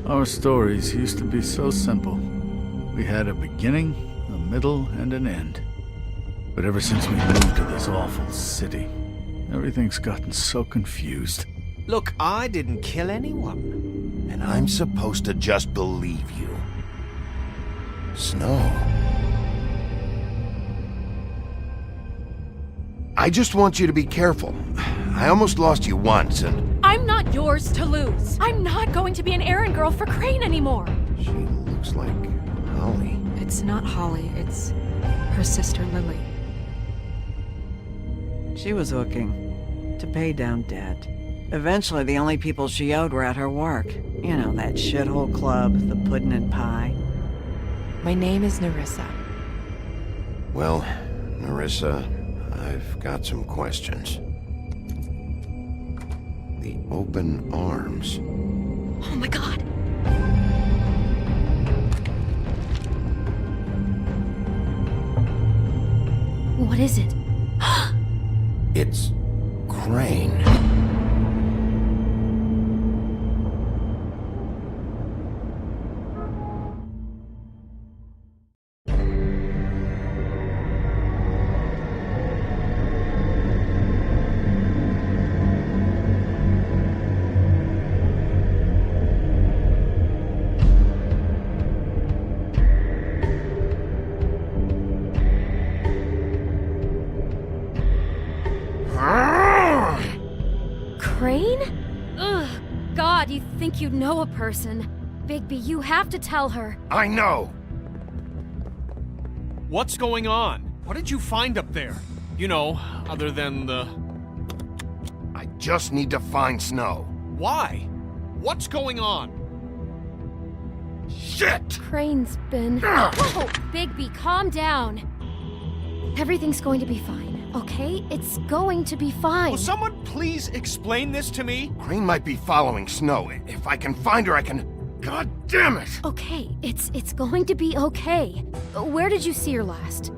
Our stories used to be so simple. We had a beginning, a middle, and an end. But ever since we moved to this awful city, everything's gotten so confused. Look, I didn't kill anyone. And I'm supposed to just believe you. Snow. I just want you to be careful. I almost lost you once, and... I'm not yours to lose. I'm not going to be an errand girl for Crane anymore. She looks like Holly. It's not Holly, it's her sister Lily. She was looking to pay down debt. Eventually, the only people she owed were at her work. You know, that shithole club, the puddin' and pie. My name is Nerissa. Well, Nerissa, I've got some questions. The open arms. Oh my god. What is it? It's Crane. Crane? Ugh. God, you think you know a person. Bigby, you have to tell her. I know! What's going on? What did you find up there? You know, other than the... I just need to find Snow. Why? What's going on? Shit! Crane's been... Whoa! Bigby, calm down. Everything's going to be fine, okay? It's going to be fine. Will someone please explain this to me? Crane might be following Snow. If I can find her, I can... God damn it! Okay, it's going to be okay. Where did you see her last?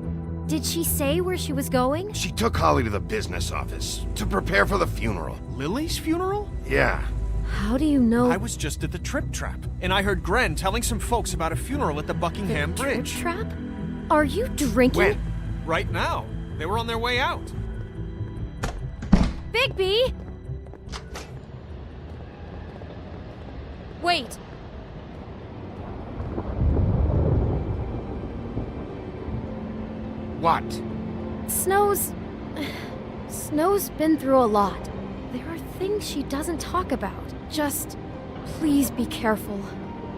Did she say where she was going? She took Holly to the business office to prepare for the funeral. Lily's funeral? Yeah. How do you know? I was just at the Trip Trap, and I heard Gren telling some folks about a funeral at the Buckingham the Bridge. Trip Trap? Are you drinking? When? Right now. They were on their way out. Bigby! Wait. What? Snow's been through a lot. There are things she doesn't talk about. Just please be careful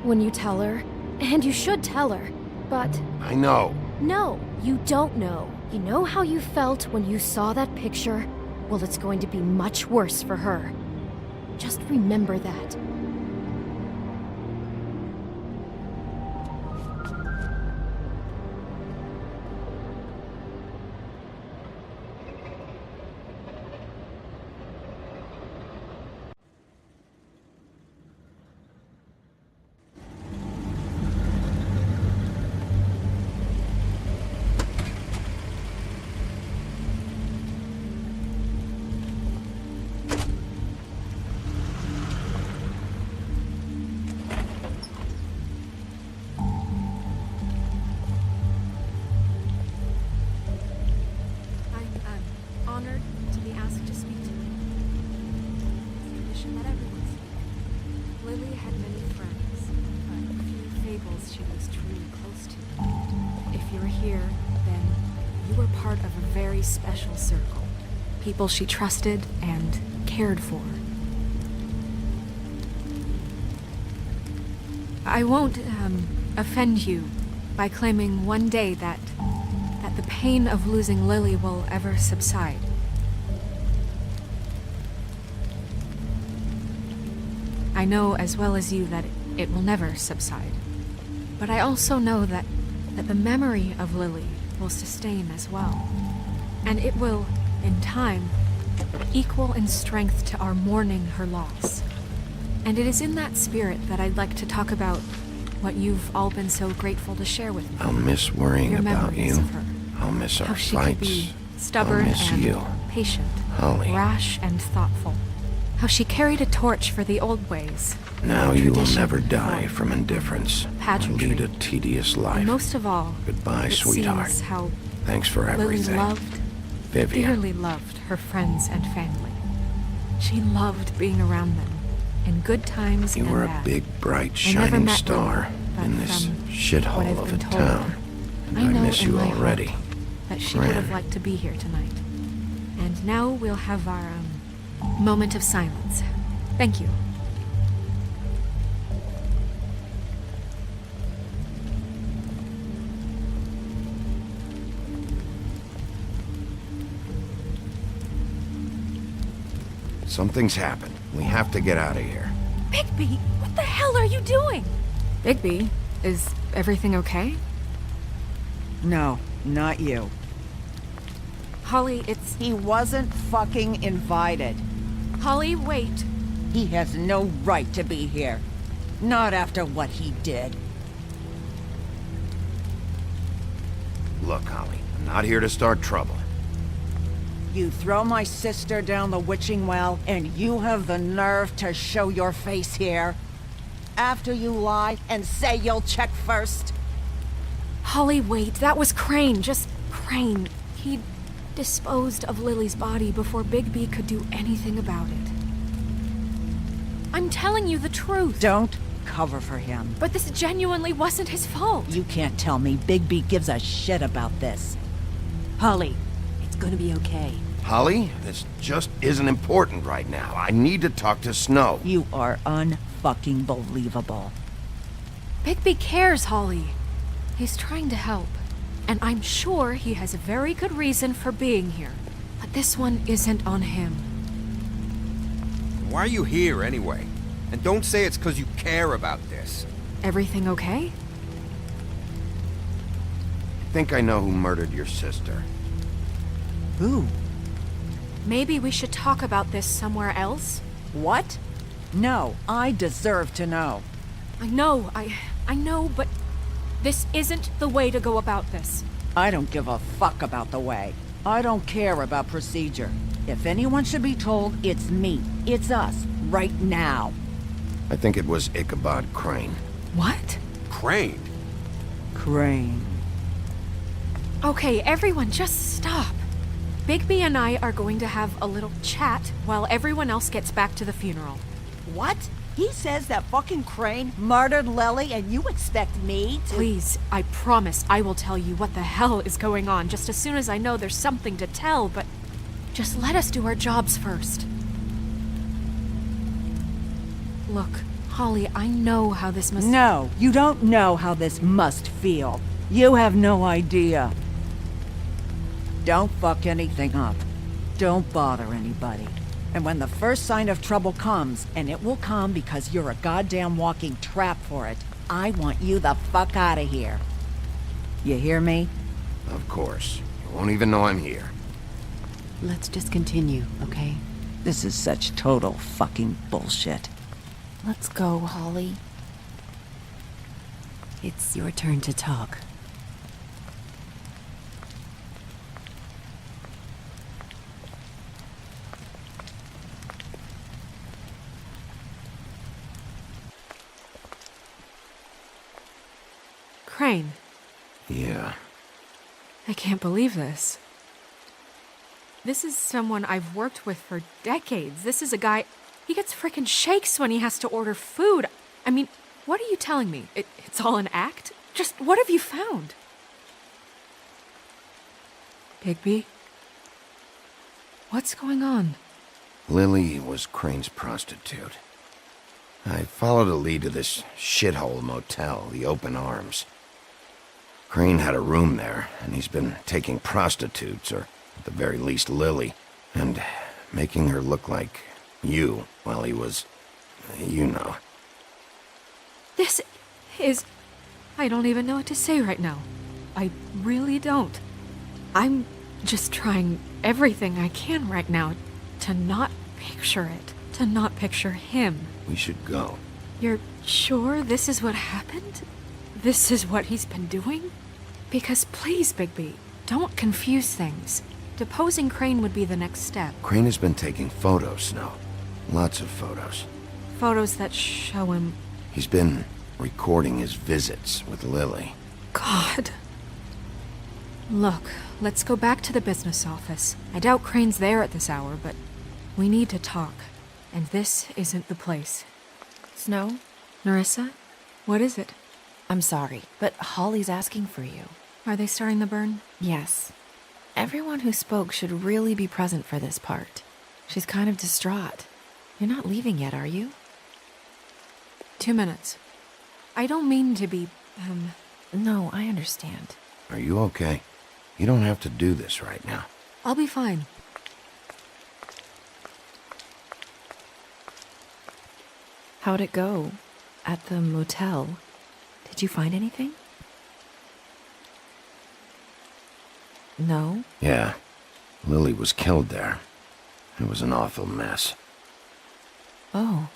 when you tell her. And you should tell her. But I know. no, you don't know. You know how you felt when you saw that picture? Well, it's going to be much worse for her. Just remember that. very special circle. People she trusted and cared for. I won't, offend you by claiming one day that the pain of losing Lily will ever subside. I know as well as you that it will never subside. But I also know that the memory of Lily will sustain as well. And it will, in time, equal in strength to our mourning her loss. And it is in that spirit that I'd like to talk about what you've all been so grateful to share with me. I'll miss worrying Your about memories you. of her. I'll miss our How she could fights. be stubborn I'll miss and you. patient, Holly. rash and thoughtful. How she carried a torch for the old ways. Now you will Tradition never die before. from indifference. Pageantry. Lead a tedious life. And most of all, Goodbye, it sweetheart. seems how Thanks for Lily everything. loved, Vivian. dearly loved her friends and family. She loved being around them, in good times You and were a bad. big, bright, I never shining met star Lily, but in this from what shithole I've of a been told, town. And I I know miss in you my heart already. that she would have Gran. liked to be here tonight. And now we'll have our moment of silence. Thank you. Something's happened. We have to get out of here. Bigby, what the hell are you doing? Bigby, is everything okay? No, not you. Holly, it's... He wasn't fucking invited. Holly, wait. He has no right to be here. Not after what he did. Look, Holly, I'm not here to start trouble. You throw my sister down the witching well, and you have the nerve to show your face here? After you lie and say you'll check first? Holly, wait. That was Crane. Just Crane. He disposed of Lily's body before Bigby could do anything about it. I'm telling you the truth. Don't cover for him. But this genuinely wasn't his fault. You can't tell me Bigby gives a shit about this. Holly, it's gonna be okay. Holly, this just isn't important right now. I need to talk to Snow. You are unfucking believable. Bigby cares, Holly. He's trying to help. And I'm sure he has a very good reason for being here. But this one isn't on him. Why are you here anyway? And don't say it's because you care about this. Everything okay? I think I know who murdered your sister. Who? Maybe we should talk about this somewhere else? What? No, I deserve to know. I know, but this isn't the way to go about this. I don't give a fuck about the way. I don't care about procedure. If anyone should be told, it's me. It's us. Right now. I think it was Ichabod Crane. What? Crane? Crane. Okay, everyone, just stop. Bigby and I are going to have a little chat while everyone else gets back to the funeral. What? He says that fucking Crane murdered Lily and you expect me to— Please, I promise I will tell you what the hell is going on just as soon as I know there's something to tell, but just let us do our jobs first. Look, Holly, I know how this must— No, you don't know how this must feel. You have no idea. Don't fuck anything up. Don't bother anybody. And when the first sign of trouble comes, and it will come because you're a goddamn walking trap for it, I want you the fuck out of here. You hear me? Of course. You won't even know I'm here. Let's just continue, okay? This is such total fucking bullshit. Let's go, Holly. It's your turn to talk. Crane, Yeah. I can't believe this. This is someone I've worked with for decades. This is a guy... He gets frickin' shakes when he has to order food. I mean, what are you telling me? It's all an act? Just what have you found? Bigby? What's going on? Lily was Crane's prostitute. I followed a lead to this shithole motel, the Open Arms. Crane had a room there, and he's been taking prostitutes, or at the very least Lily, and making her look like you while he was, you know. This is... I don't even know what to say right now. I really don't. I'm just trying everything I can right now to not picture it, to not picture him. We should go. You're sure this is what happened? This is what he's been doing? Because please, Bigby, don't confuse things. Deposing Crane would be the next step. Crane has been taking photos, Snow. Lots of photos. Photos that show him... He's been recording his visits with Lily. God. Look, let's go back to the business office. I doubt Crane's there at this hour, but we need to talk. And this isn't the place. Snow? Nerissa? What is it? I'm sorry, but Holly's asking for you. Are they starting the burn? Yes. Everyone who spoke should really be present for this part. She's kind of distraught. You're not leaving yet, are you? 2 minutes. I don't mean to be, No, I understand. Are you okay? You don't have to do this right now. I'll be fine. How'd it go? At the motel? Did you find anything? No? Yeah. Lily was killed there. It was an awful mess. Oh.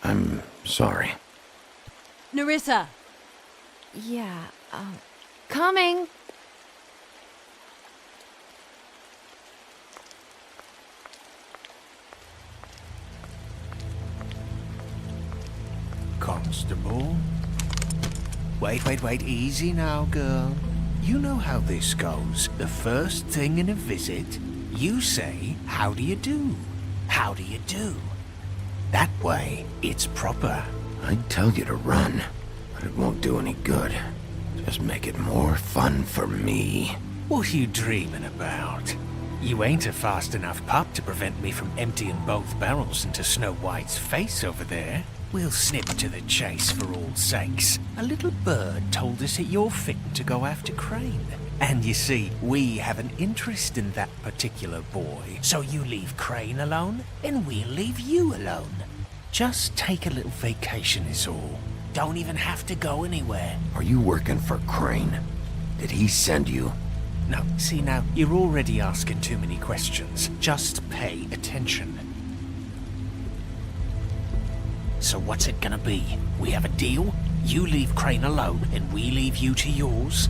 I'm sorry. Nerissa! Yeah, coming! Constable? Wait, easy now, girl. You know how this goes. The first thing in a visit, you say, "How do you do? How do you do?" That way, it's proper. I'd tell you to run, but it won't do any good. Just make it more fun for me. What are you dreaming about? You ain't a fast enough pup to prevent me from emptying both barrels into Snow White's face over there. We'll snip to the chase for all sakes. A little bird told us that you're fitting to go after Crane. And you see, we have an interest in that particular boy. So you leave Crane alone, and we'll leave you alone. Just take a little vacation is all. Don't even have to go anywhere. Are you working for Crane? Did he send you? No, see now, you're already asking too many questions. Just pay attention. So what's it gonna be? We have a deal? You leave Crane alone, and we leave you to yours?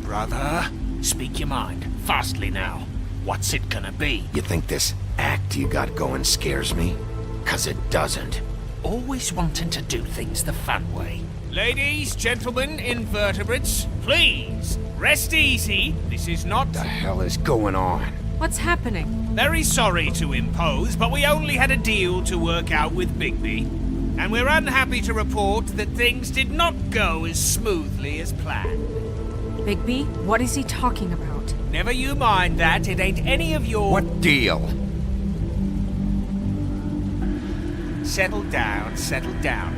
Brother, speak your mind, fastly now. What's it gonna be? You think this act you got going scares me? 'Cause it doesn't. Always wanting to do things the fun way. Ladies, gentlemen, invertebrates, please, rest easy. This is not... The hell is going on? What's happening? Very sorry to impose, but we only had a deal to work out with Bigby. And we're unhappy to report that things did not go as smoothly as planned. Bigby, what is he talking about? Never you mind that, it ain't any of your... What deal? Settle down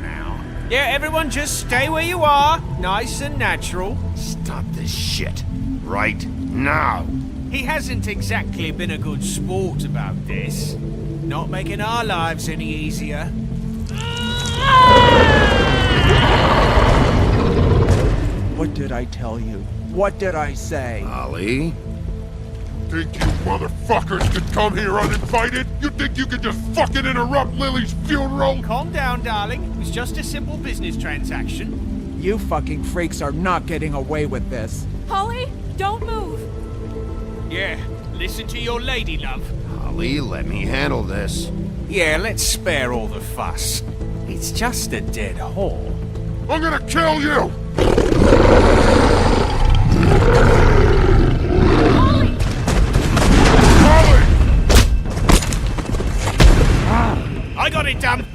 now. Yeah, everyone just stay where you are, nice and natural. Stop this shit. Right now. He hasn't exactly been a good sport about this. Not making our lives any easier. What did I tell you? What did I say? Ollie? Think you motherfuckers could come here uninvited? You think you could just fucking interrupt Lily's funeral? Calm down, darling. It was just a simple business transaction. You fucking freaks are not getting away with this. Holly, don't move! Yeah, listen to your lady, love. Ollie, let me handle this. Yeah, let's spare all the fuss. It's just a dead whore. I'm gonna kill you! Holly! Holly! I got it done.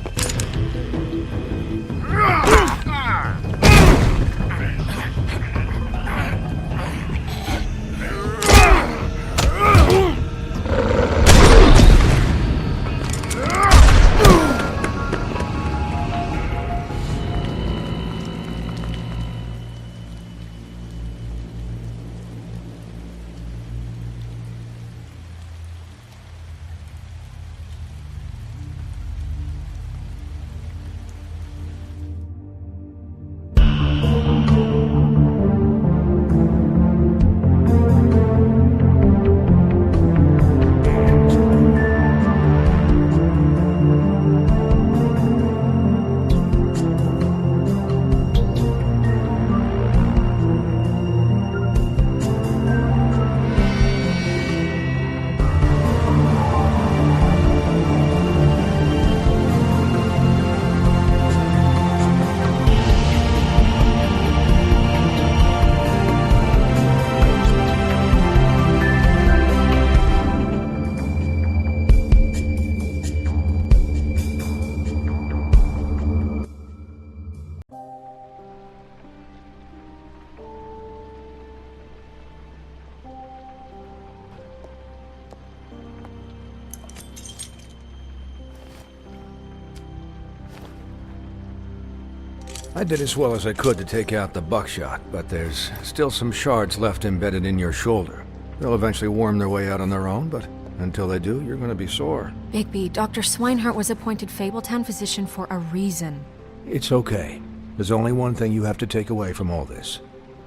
I did as well as I could to take out the buckshot, but there's still some shards left embedded in your shoulder. They'll eventually worm their way out on their own, but until they do, you're gonna be sore. Bigby, Dr. Swinehart was appointed Fabletown physician for a reason. It's okay. There's only one thing you have to take away from all this.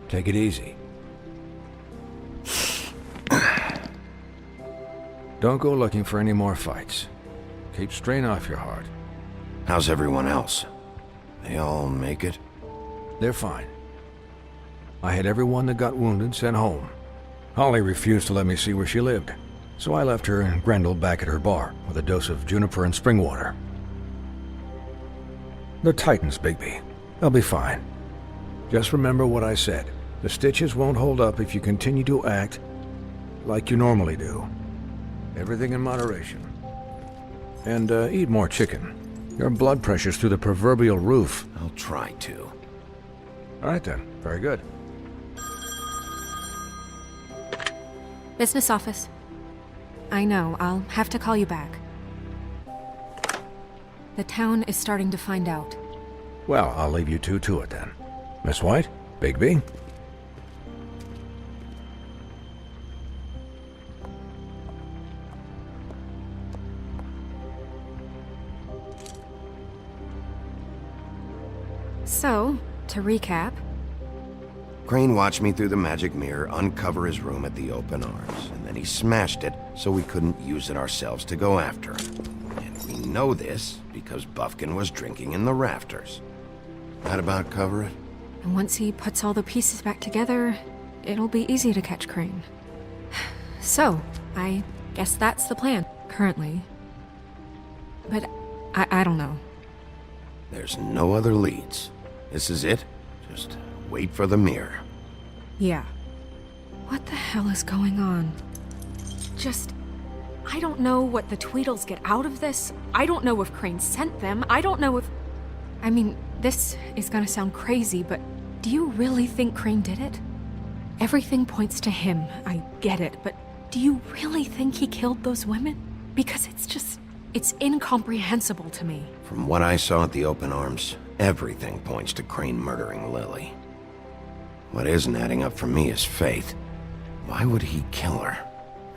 Take it easy. Don't go looking for any more fights. Keep strain off your heart. How's everyone else? They all make it? They're fine. I had everyone that got wounded sent home. Holly refused to let me see where she lived, so I left her and Grendel back at her bar with a dose of juniper and spring water. They're Titans, Bigby. They'll be fine. Just remember what I said. The stitches won't hold up if you continue to act like you normally do. Everything in moderation. And eat more chicken. Your blood pressure's through the proverbial roof. I'll try to. All right then. Very good. Business office. I know, I'll have to call you back. The town is starting to find out. Well, I'll leave you two to it then. Miss White? Bigby? So, to recap... Crane watched me through the magic mirror uncover his room at the open arms, and then he smashed it so we couldn't use it ourselves to go after him. And we know this because Buffkin was drinking in the rafters. That about cover it? And once he puts all the pieces back together, it'll be easy to catch Crane. So, I guess that's the plan, currently. But I don't know. There's no other leads. This is it. Just wait for the mirror. Yeah. What the hell is going on? I don't know what the Tweedles get out of this. I don't know if Crane sent them. I don't know if... I mean, this is gonna sound crazy, but do you really think Crane did it? Everything points to him, I get it, but do you really think he killed those women? Because it's incomprehensible to me. From what I saw at the open arms, everything points to Crane murdering Lily. What isn't adding up for me is Faith. Why would he kill her?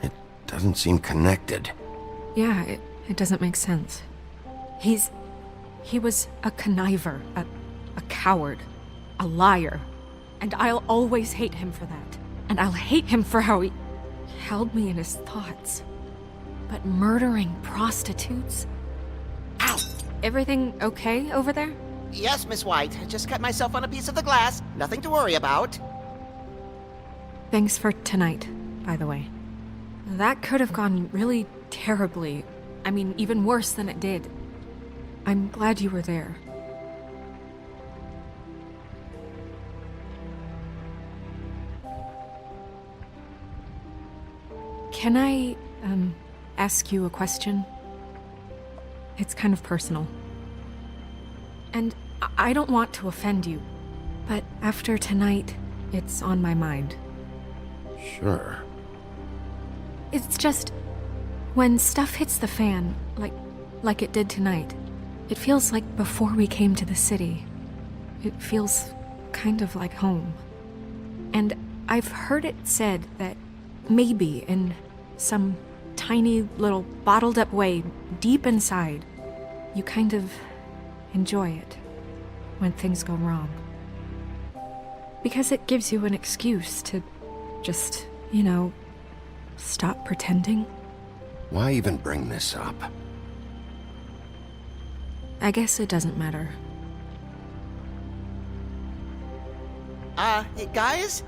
It doesn't seem connected. Yeah, it doesn't make sense. He was a conniver, a coward, a liar. And I'll always hate him for that. And I'll hate him for how he held me in his thoughts. But murdering prostitutes? Ow! Everything okay over there? Yes, Miss White. Just cut myself on a piece of the glass. Nothing to worry about. Thanks for tonight, by the way. That could have gone really terribly. I mean, even worse than it did. I'm glad you were there. Can I, ask you a question? It's kind of personal. And I don't want to offend you, but after tonight, it's on my mind. Sure. It's just, when stuff hits the fan, like it did tonight, it feels like before we came to the city. It feels kind of like home. And I've heard it said that maybe in some tiny little bottled up way deep inside, you kind of enjoy it when things go wrong. Because it gives you an excuse to just, stop pretending. Why even bring this up? I guess it doesn't matter. Hey, guys?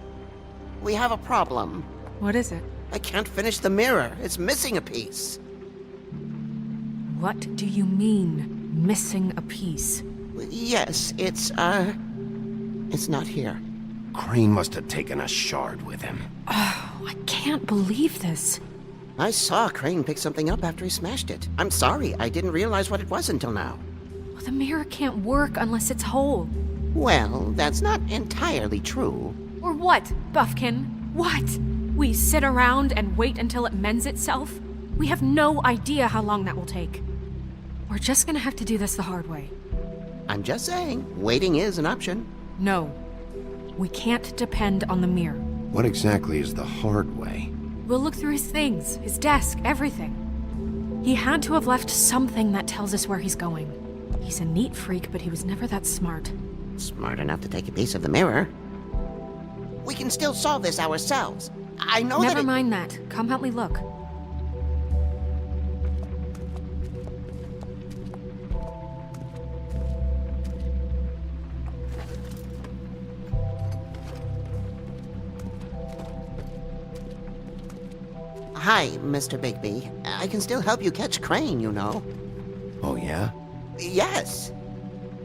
We have a problem. What is it? I can't finish the mirror. It's missing a piece. What do you mean, missing a piece? Yes, it's not here. Crane must have taken a shard with him. Oh, I can't believe this. I saw Crane pick something up after he smashed it. I'm sorry, I didn't realize what it was until now. Well, the mirror can't work unless it's whole. Well, that's not entirely true. Or what, Buffkin? What? We sit around and wait until it mends itself? We have no idea how long that will take. We're just gonna have to do this the hard way. I'm just saying, waiting is an option. No. We can't depend on the mirror. What exactly is the hard way? We'll look through his things, his desk, everything. He had to have left something that tells us where he's going. He's a neat freak, but he was never that smart. Smart enough to take a piece of the mirror. We can still solve this ourselves. I know that Never mind that. Come help me look. Hi, Mr. Bigby. I can still help you catch Crane, you know. Oh, yeah? Yes.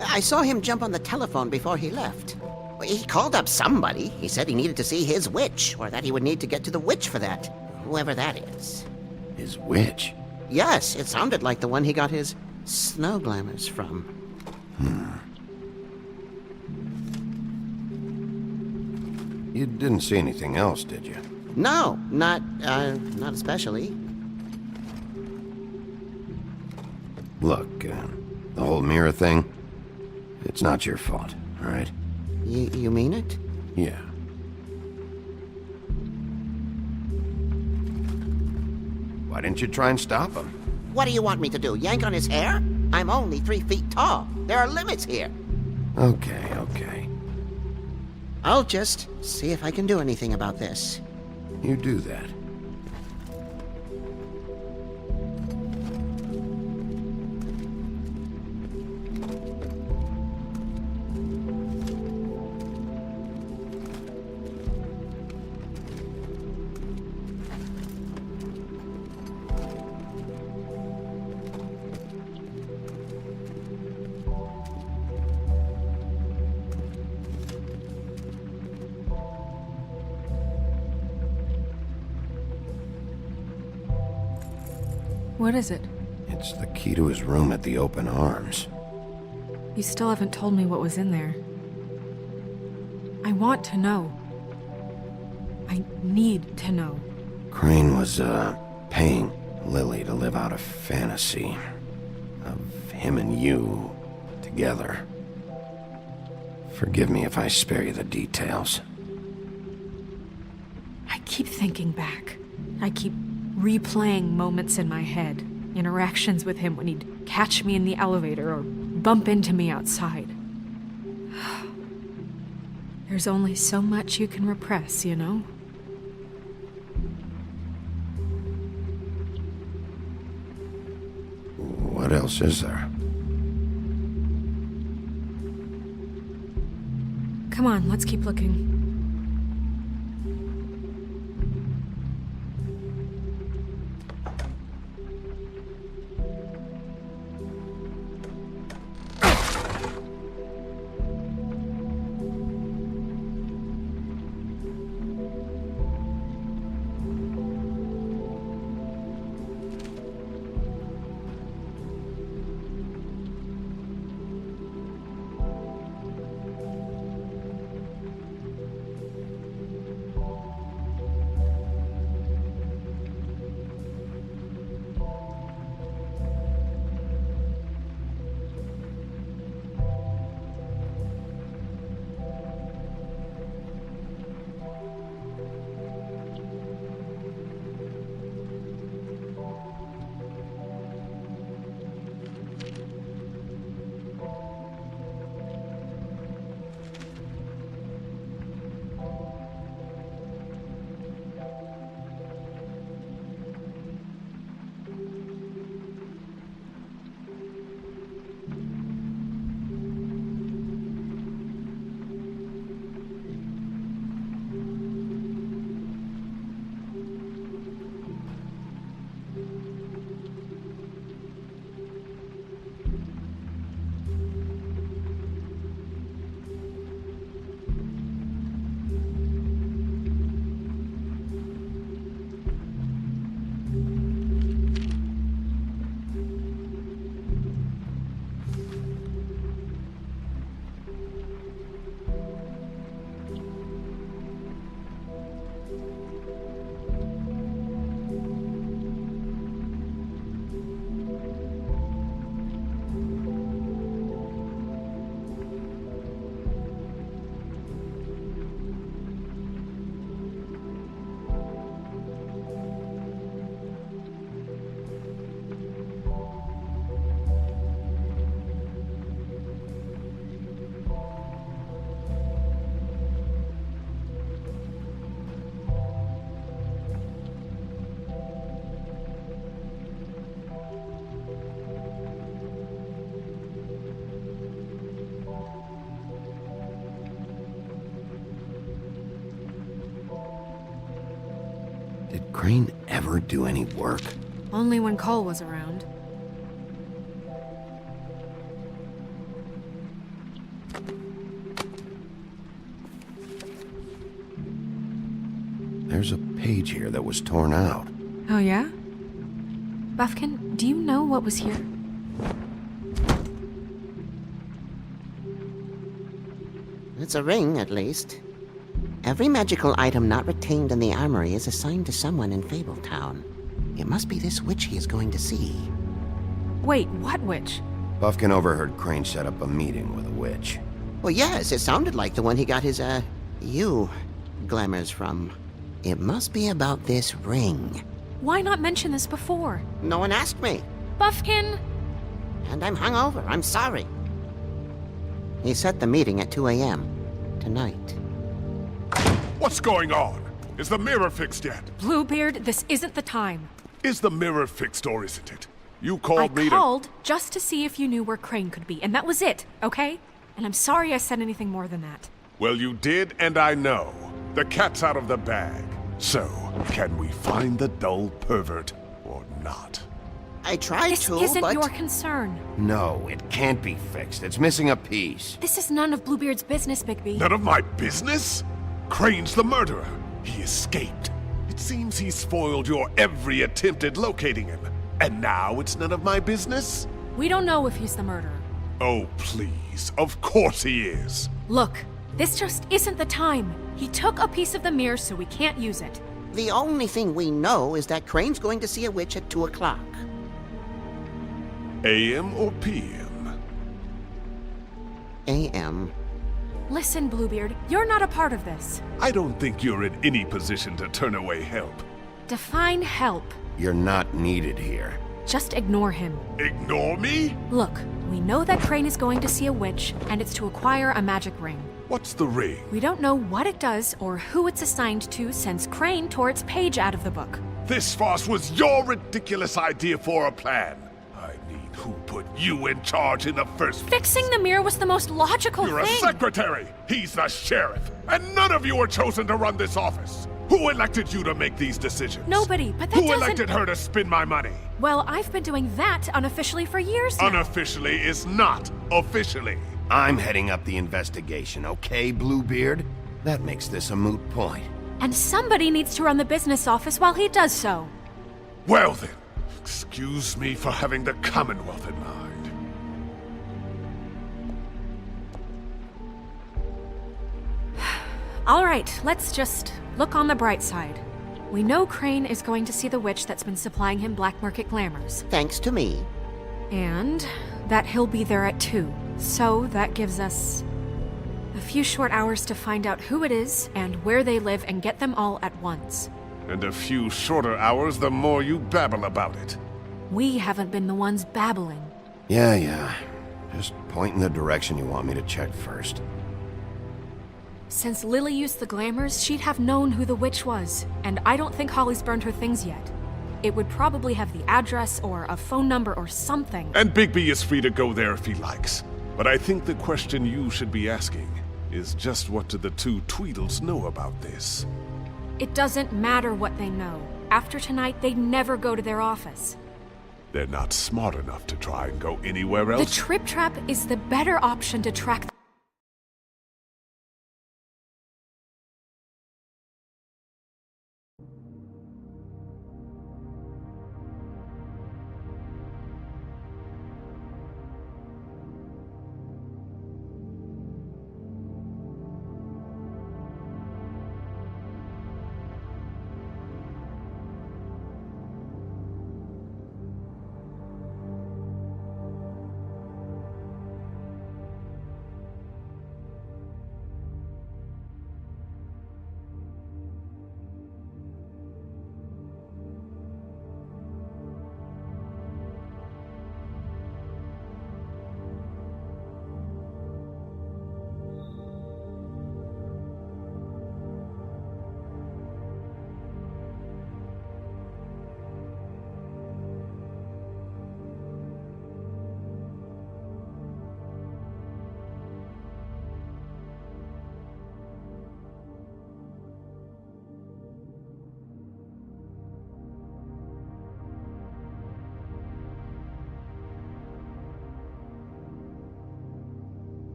I saw him jump on the telephone before he left. He called up somebody. He said he needed to see his witch, or that he would need to get to the witch for that. Whoever that is. His witch? Yes, it sounded like the one he got his snow glamours from. You didn't see anything else, did you? No, not especially. Look, the whole mirror thing, it's not your fault, all right? You mean it? Yeah. Why didn't you try and stop him? What do you want me to do, yank on his hair? I'm only 3 feet tall. There are limits here. Okay. I'll just see if I can do anything about this. You do that. What is it? It's the key to his room at the Open Arms. You still haven't told me what was in there. I want to know. I need to know. Crane was, paying Lily to live out a fantasy of him and you together. Forgive me if I spare you the details. I keep thinking back. I keep replaying moments in my head. Interactions with him when he'd catch me in the elevator or bump into me outside. There's only so much you can repress, you know? What else is there? Come on, let's keep looking. Crane ever do any work? Only when Cole was around. There's a page here that was torn out. Oh, yeah? Buffkin, do you know what was here? It's a ring, at least. Every magical item not retained in the armory is assigned to someone in Fabletown. It must be this witch he is going to see. Wait, what witch? Buffkin overheard Crane set up a meeting with a witch. Well, yes, it sounded like the one he got his, glamours from. It must be about this ring. Why not mention this before? No one asked me. Buffkin! And I'm hungover. I'm sorry. He set the meeting at 2 a.m. tonight. What's going on? Is the mirror fixed yet? Bluebeard, this isn't the time. Is the mirror fixed or isn't it? You called me I called just to see if you knew where Crane could be, and that was it, okay? And I'm sorry I said anything more than that. Well, you did, and I know. The cat's out of the bag. So, can we find the dull pervert or not? I tried This to, isn't but... your concern. No, it can't be fixed. It's missing a piece. This is none of Bluebeard's business, Bigby. None of my business? Crane's the murderer. He escaped. It seems he spoiled your every attempt at locating him. And now it's none of my business? We don't know if he's the murderer. Oh, please. Of course he is. Look, this just isn't the time. He took a piece of the mirror, so we can't use it. The only thing we know is that Crane's going to see a witch at 2 o'clock. AM or PM? AM. Listen, Bluebeard, you're not a part of this. I don't think you're in any position to turn away help. Define help. You're not needed here. Just ignore him. Ignore me? Look, we know that Crane is going to see a witch, and it's to acquire a magic ring. What's the ring? We don't know what it does or who it's assigned to since Crane tore its page out of the book. This farce was your ridiculous idea for a plan. I mean, who put you in charge in the first place? Fixing the mirror was the most logical You're thing. a secretary! He's the sheriff! And none of you were chosen to run this office! Who elected you to make these decisions? Nobody, but that Who doesn't... elected her to spend my money? Well, I've been doing that unofficially for years now. Unofficially is not officially. I'm heading up the investigation, okay, Bluebeard? That makes this a moot point. And somebody needs to run the business office while he does so. Well then, excuse me for having the Commonwealth in mind. All right, let's just look on the bright side. We know Crane is going to see the witch that's been supplying him black market glamours. Thanks to me. And that he'll be there at 2. So that gives us a few short hours to find out who it is and where they live and get them all at once. And a few shorter hours the more you babble about it. We haven't been the ones babbling. Yeah. Just point in the direction you want me to check first. Since Lily used the glamours, she'd have known who the witch was, and I don't think Holly's burned her things yet. It would probably have the address or a phone number or something. And Bigby is free to go there if he likes. But I think the question you should be asking is just what do the two Tweedles know about this? It doesn't matter what they know. After tonight, they'd never go to their office. They're not smart enough to try and go anywhere else. The Trip Trap is the better option to track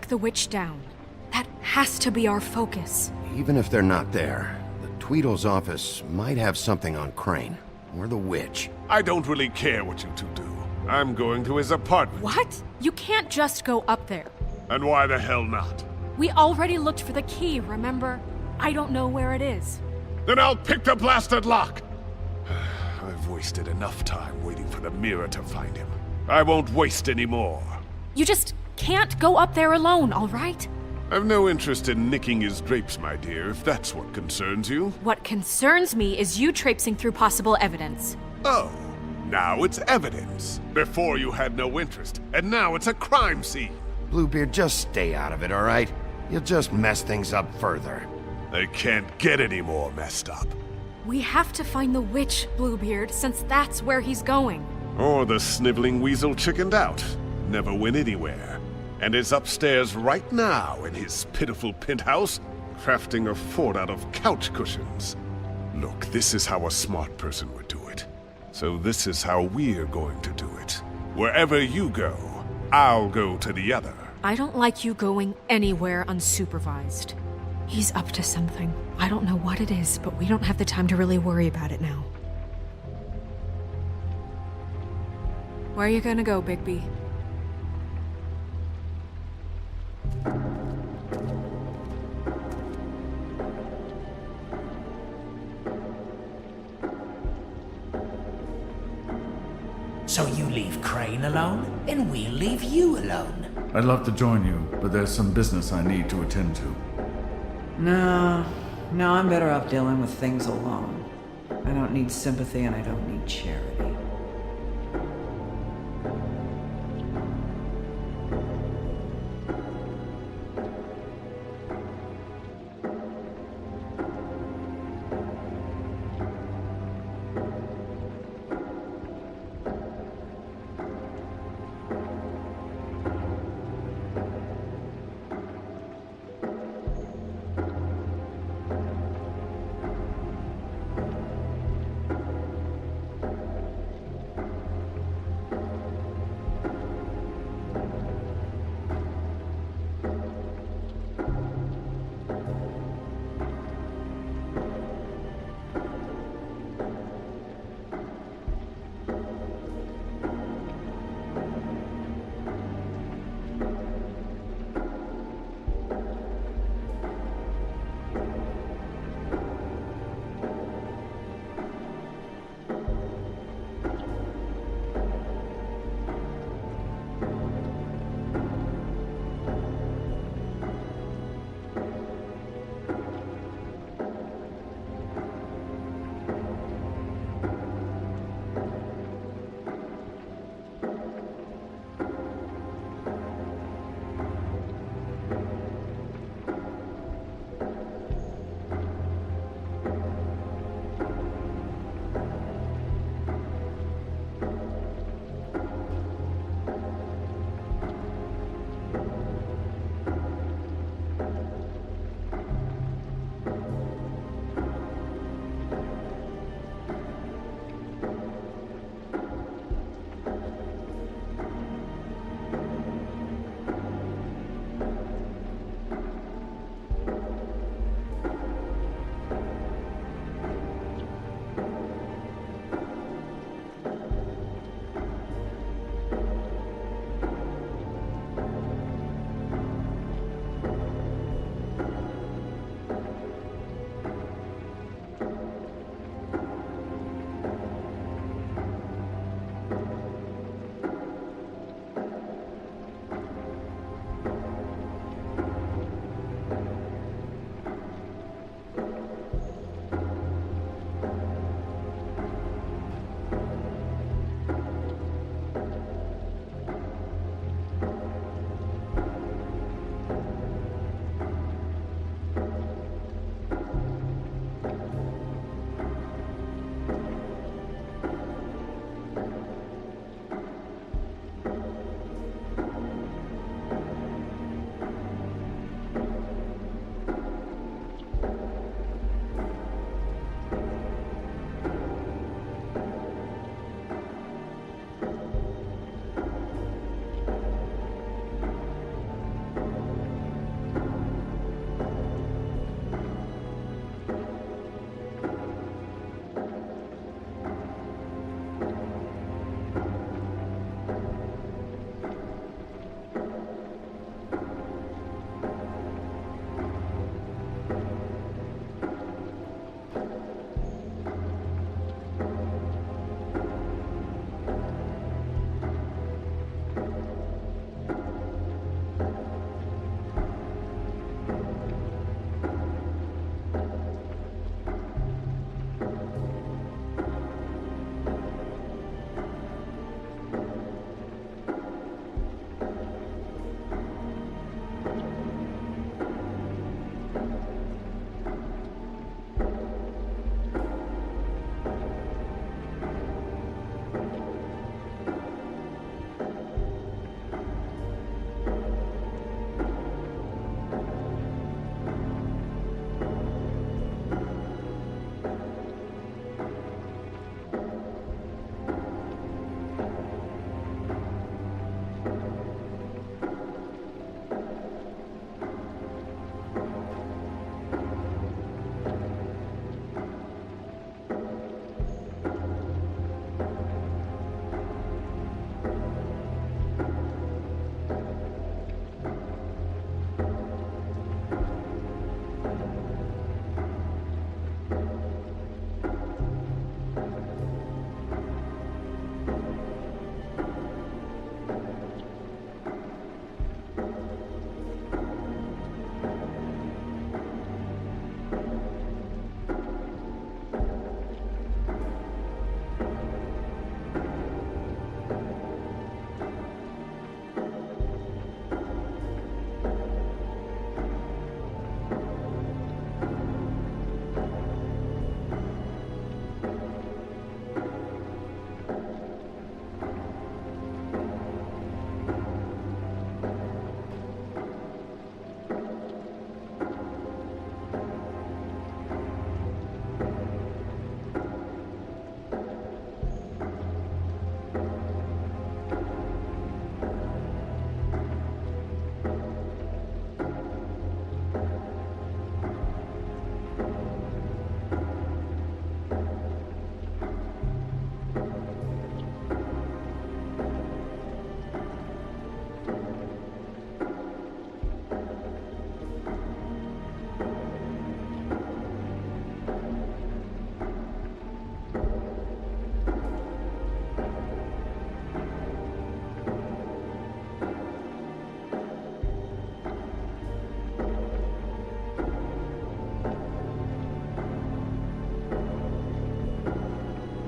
track the witch down. That has to be our focus. Even if they're not there, the Tweedle's office might have something on Crane. Or the witch. I don't really care what you two do. I'm going to his apartment. What? You can't just go up there. And why the hell not? We already looked for the key, remember? I don't know where it is. Then I'll pick the blasted lock! I've wasted enough time waiting for the mirror to find him. I won't waste any more. You just can't go up there alone, all right? I've no interest in nicking his drapes, my dear, if that's what concerns you. What concerns me is you traipsing through possible evidence. Oh, now it's evidence. Before you had no interest, and now it's a crime scene. Bluebeard, just stay out of it, all right? You'll just mess things up further. They can't get any more messed up. We have to find the witch, Bluebeard, since that's where he's going. Or the sniveling weasel chickened out. Never went anywhere. And is upstairs right now in his pitiful penthouse, crafting a fort out of couch cushions. Look, this is how a smart person would do it. So this is how we're going to do it. Wherever you go, I'll go to the other. I don't like you going anywhere unsupervised. He's up to something. I don't know what it is, but we don't have the time to really worry about it now. Where are you gonna go, Bigby? So you leave Crane alone, and we'll leave you alone. I'd love to join you, but there's some business I need to attend to. No, I'm better off dealing with things alone. I don't need sympathy and I don't need charity.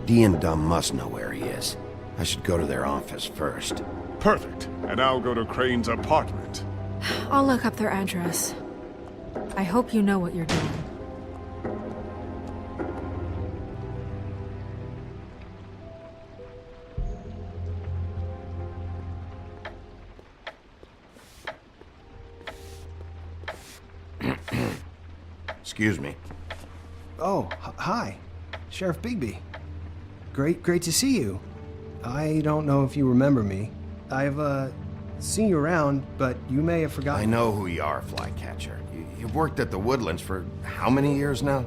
Dee and Dumb must know where he is. I should go to their office first. Perfect. And I'll go to Crane's apartment. I'll look up their address. I hope you know what you're doing. Excuse me. Oh, hi. Sheriff Bigby. Great to see you. I don't know if you remember me. I've, seen you around, but you may have forgotten. I know who you are, Flycatcher. You've worked at the Woodlands for how many years now?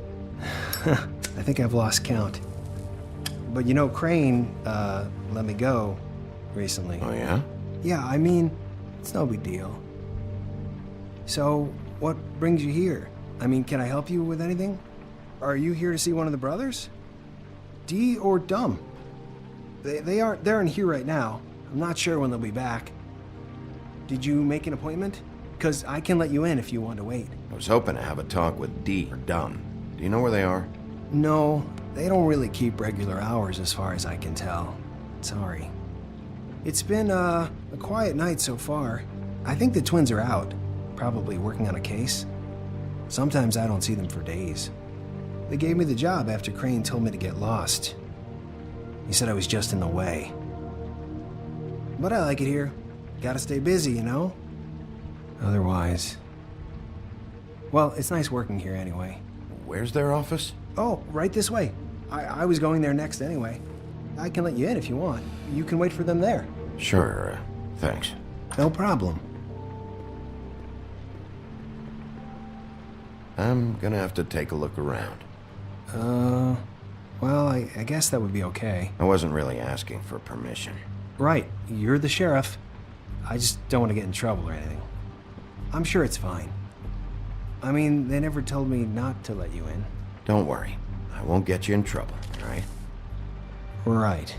I think I've lost count. But you know, Crane, let me go recently. Oh, yeah? Yeah, I mean, it's no big deal. So, what brings you here? I mean, can I help you with anything? Are you here to see one of the brothers? Dee or Dumb? They're in here right now. I'm not sure when they'll be back. Did you make an appointment? Because I can let you in if you want to wait. I was hoping to have a talk with Dee or Dumb. Do you know where they are? No, they don't really keep regular hours as far as I can tell. Sorry. It's been, a quiet night so far. I think the twins are out, probably working on a case. Sometimes I don't see them for days. They gave me the job after Crane told me to get lost. He said I was just in the way. But I like it here. Gotta stay busy, you know? Otherwise... Well, it's nice working here anyway. Where's their office? Oh, right this way. I was going there next anyway. I can let you in if you want. You can wait for them there. Sure, thanks. No problem. I'm gonna have to take a look around. Well, I guess that would be okay. I wasn't really asking for permission. Right, you're the sheriff. I just don't want to get in trouble or anything. I'm sure it's fine. I mean, they never told me not to let you in. Don't worry. I won't get you in trouble, all right? Right.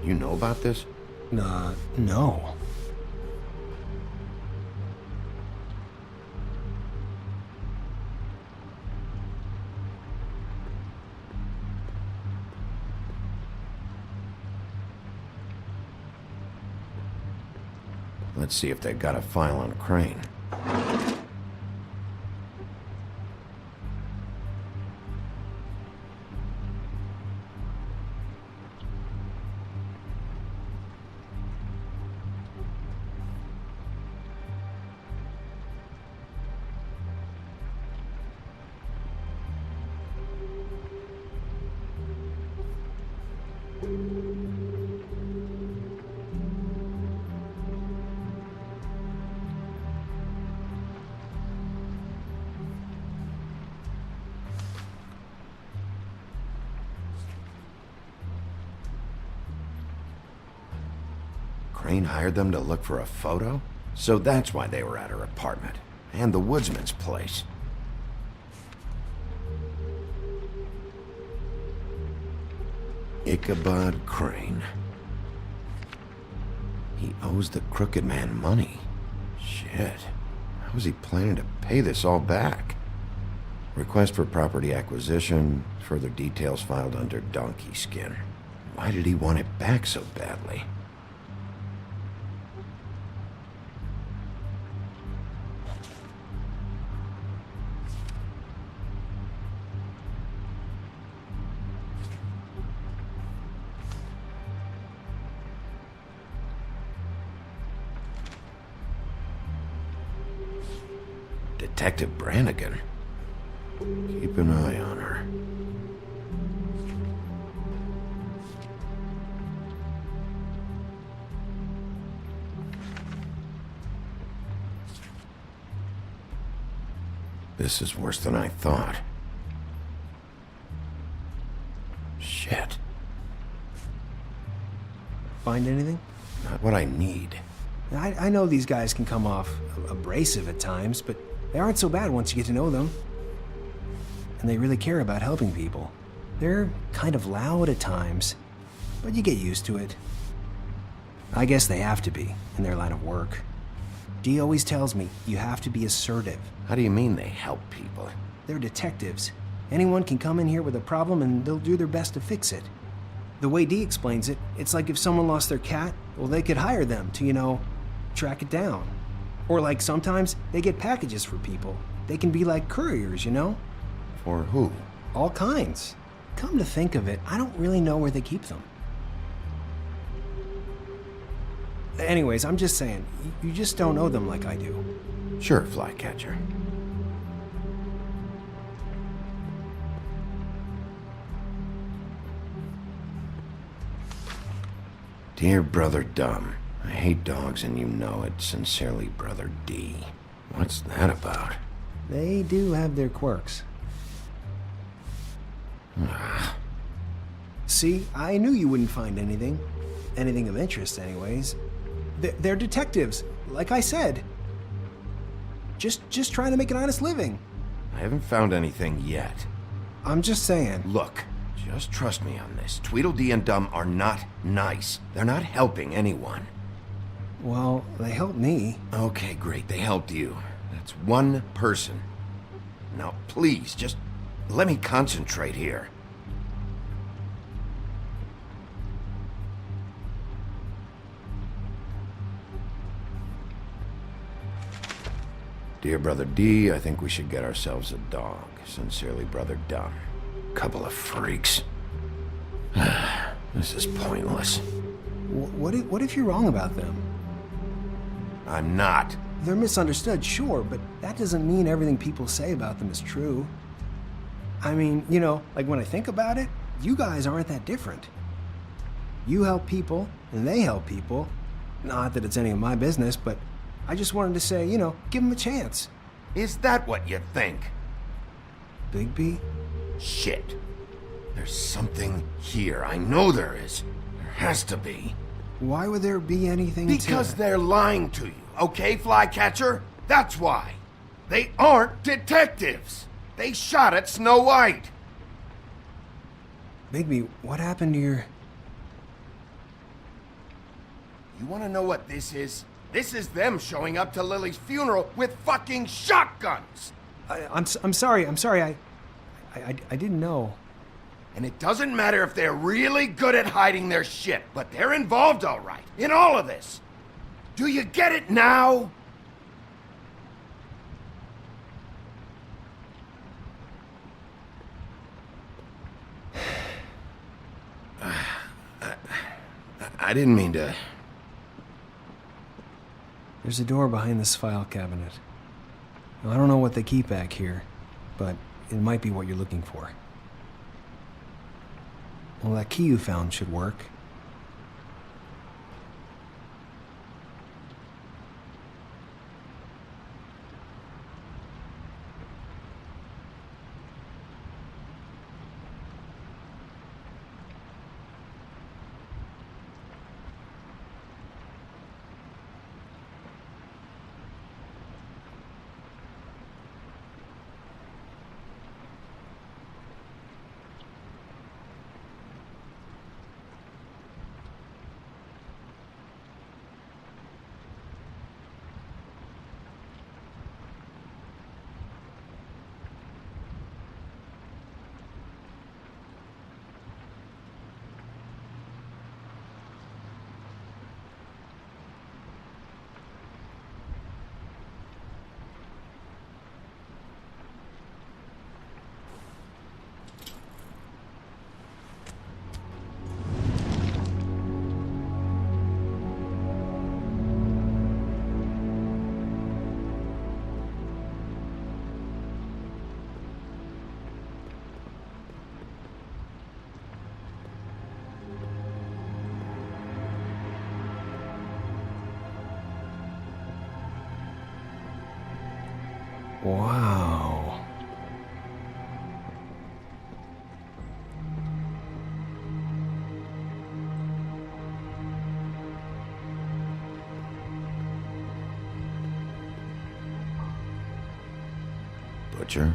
You know about this? No. Let's see if they've got a file on Crane. Crane hired them to look for a photo? So that's why they were at her apartment. And the woodsman's place. Ichabod Crane. He owes the crooked man money. Shit. How was he planning to pay this all back? Request for property acquisition. Further details filed under donkey skin. Why did he want it back so badly? Detective Brannigan. Keep an eye on her. This is worse than I thought. Shit. Find anything? Not what I need. I know these guys can come off abrasive at times, but they aren't so bad once you get to know them. And they really care about helping people. They're kind of loud at times, but you get used to it. I guess they have to be, in their line of work. Dee always tells me you have to be assertive. How do you mean they help people? They're detectives. Anyone can come in here with a problem and they'll do their best to fix it. The way Dee explains it, it's like if someone lost their cat, well, they could hire them to, track it down. Or like sometimes they get packages for people. They can be like couriers, For who? All kinds. Come to think of it, I don't really know where they keep them. Anyways, I'm just saying, you just don't know them like I do. Sure, Flycatcher. Dear Brother Dumb, I hate dogs and you know it. Sincerely, Brother D. What's that about? They do have their quirks. See, I knew you wouldn't find anything. Anything of interest, anyways. They're detectives, like I said. Just trying to make an honest living. I haven't found anything yet. I'm just saying. Look, just trust me on this. Tweedledee and Dumb are not nice. They're not helping anyone. Well, they helped me. Okay, great. They helped you. That's one person. Now, please, just let me concentrate here. Dear Brother D, I think we should get ourselves a dog. Sincerely, Brother Dumb. Couple of freaks. This is pointless. What if you're wrong about them? I'm not. They're misunderstood, sure, but that doesn't mean everything people say about them is true. I mean, like when I think about it, you guys aren't that different. You help people, and they help people. Not that it's any of my business, but I just wanted to say, give them a chance. Is that what you think? Bigby? Shit. There's something here. I know there is. There has to be. Why would there be anything Because they're lying to you, okay, Flycatcher? That's why. They aren't detectives. They shot at Snow White. Bigby, what happened to your... You want to know what this is? This is them showing up to Lily's funeral with fucking shotguns! I'm sorry. I didn't know. And it doesn't matter if they're really good at hiding their shit, but they're involved all right, in all of this. Do you get it now? I didn't mean to... There's a door behind this file cabinet. Now, I don't know what they keep back here, but it might be what you're looking for. Well, that key you found should work. Wow. Butcher.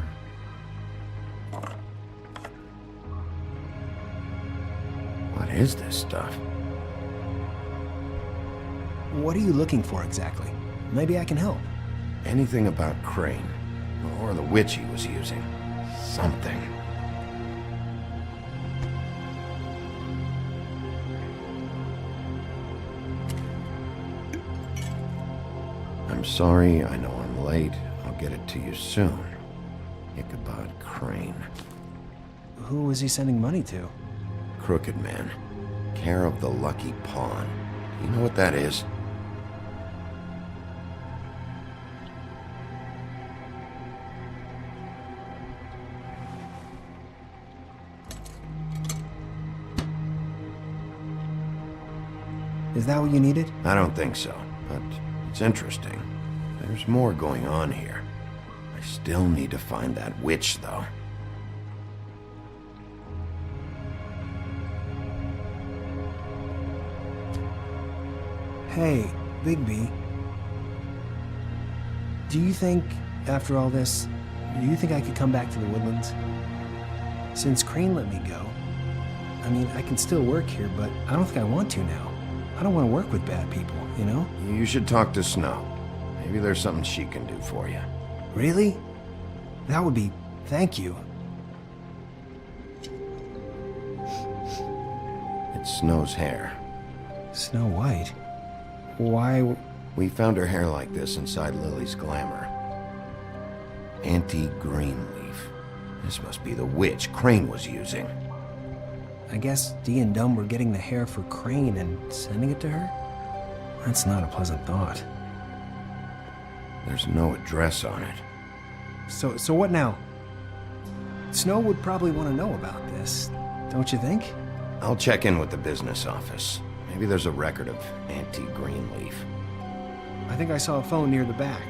What is this stuff? What are you looking for exactly? Maybe I can help. Anything about Crane, or the witch he was using. Something. I'm sorry, I know I'm late. I'll get it to you soon. Ichabod Crane. Who was he sending money to? Crooked Man. Care of the Lucky Pawn. You know what that is? Is that what you needed? I don't think so, but it's interesting. There's more going on here. I still need to find that witch, though. Hey, Bigby. Do you think, after all this, do you think I could come back to the Woodlands? Since Crane let me go, I mean, I can still work here, but I don't think I want to now. I don't want to work with bad people, you know? You should talk to Snow. Maybe there's something she can do for you. Really? That would be... thank you. It's Snow's hair. Snow White? Why... We found her hair like this inside Lily's glamour. Anti-Greenleaf. This must be the witch Crane was using. I guess Dee and Dumb were getting the hair for Crane and sending it to her? That's not a pleasant thought. There's no address on it. So what now? Snow would probably want to know about this, don't you think? I'll check in with the business office. Maybe there's a record of Anti-Greenleaf. I think I saw a phone near the back.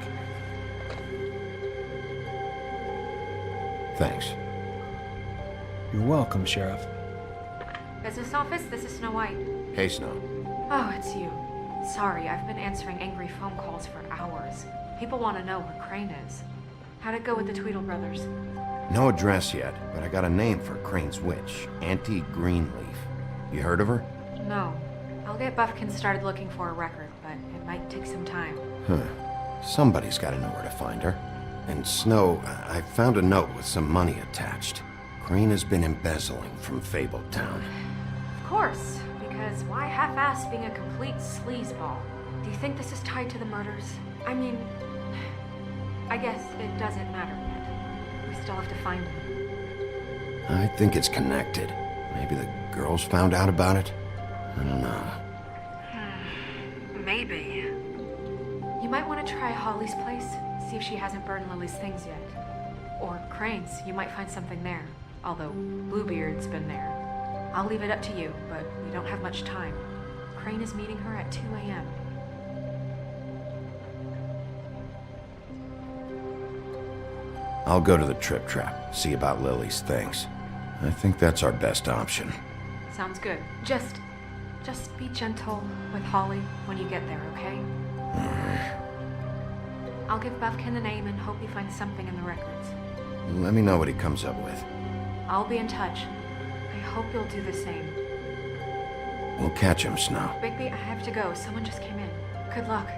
Thanks. You're welcome, Sheriff. Business office, this is Snow White. Hey, Snow. Oh, it's you. Sorry, I've been answering angry phone calls for hours. People want to know where Crane is. How'd it go with the Tweedle brothers? No address yet, but I got a name for Crane's witch. Anti-Greenleaf. You heard of her? No. I'll get Buffkin started looking for a record, but it might take some time. Huh. Somebody's got to know where to find her. And Snow, I found a note with some money attached. Crane has been embezzling from Fabletown. Of course, because why half-ass being a complete sleazeball? Do you think this is tied to the murders? I mean, I guess it doesn't matter yet. We still have to find him. I think it's connected. Maybe the girls found out about it? I don't know. Maybe. You might want to try Holly's place, see if she hasn't burned Lily's things yet. Or Crane's, you might find something there. Although Bluebeard's been there. I'll leave it up to you, but we don't have much time. Crane is meeting her at 2 a.m. I'll go to the Trip Trap, see about Lily's things. I think that's our best option. Sounds good. Just be gentle with Holly when you get there, okay? I'll give Buffkin the name and hope he finds something in the records. Let me know what he comes up with. I'll be in touch. I hope you'll do the same. We'll catch him, Snow. Bigby, I have to go. Someone just came in. Good luck.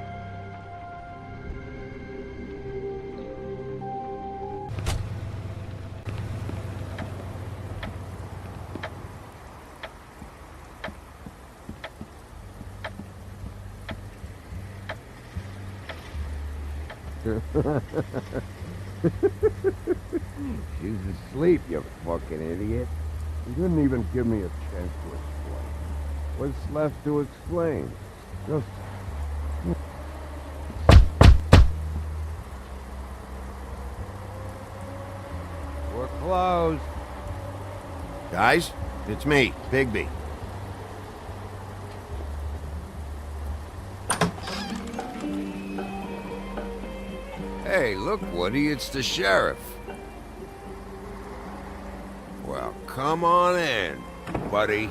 She's asleep, you fucking idiot. You didn't even give me a chance to explain. What's left to explain? Just... We're closed. Guys, it's me, Bigby. Hey, look, Woody, it's the sheriff. Well, come on in, buddy.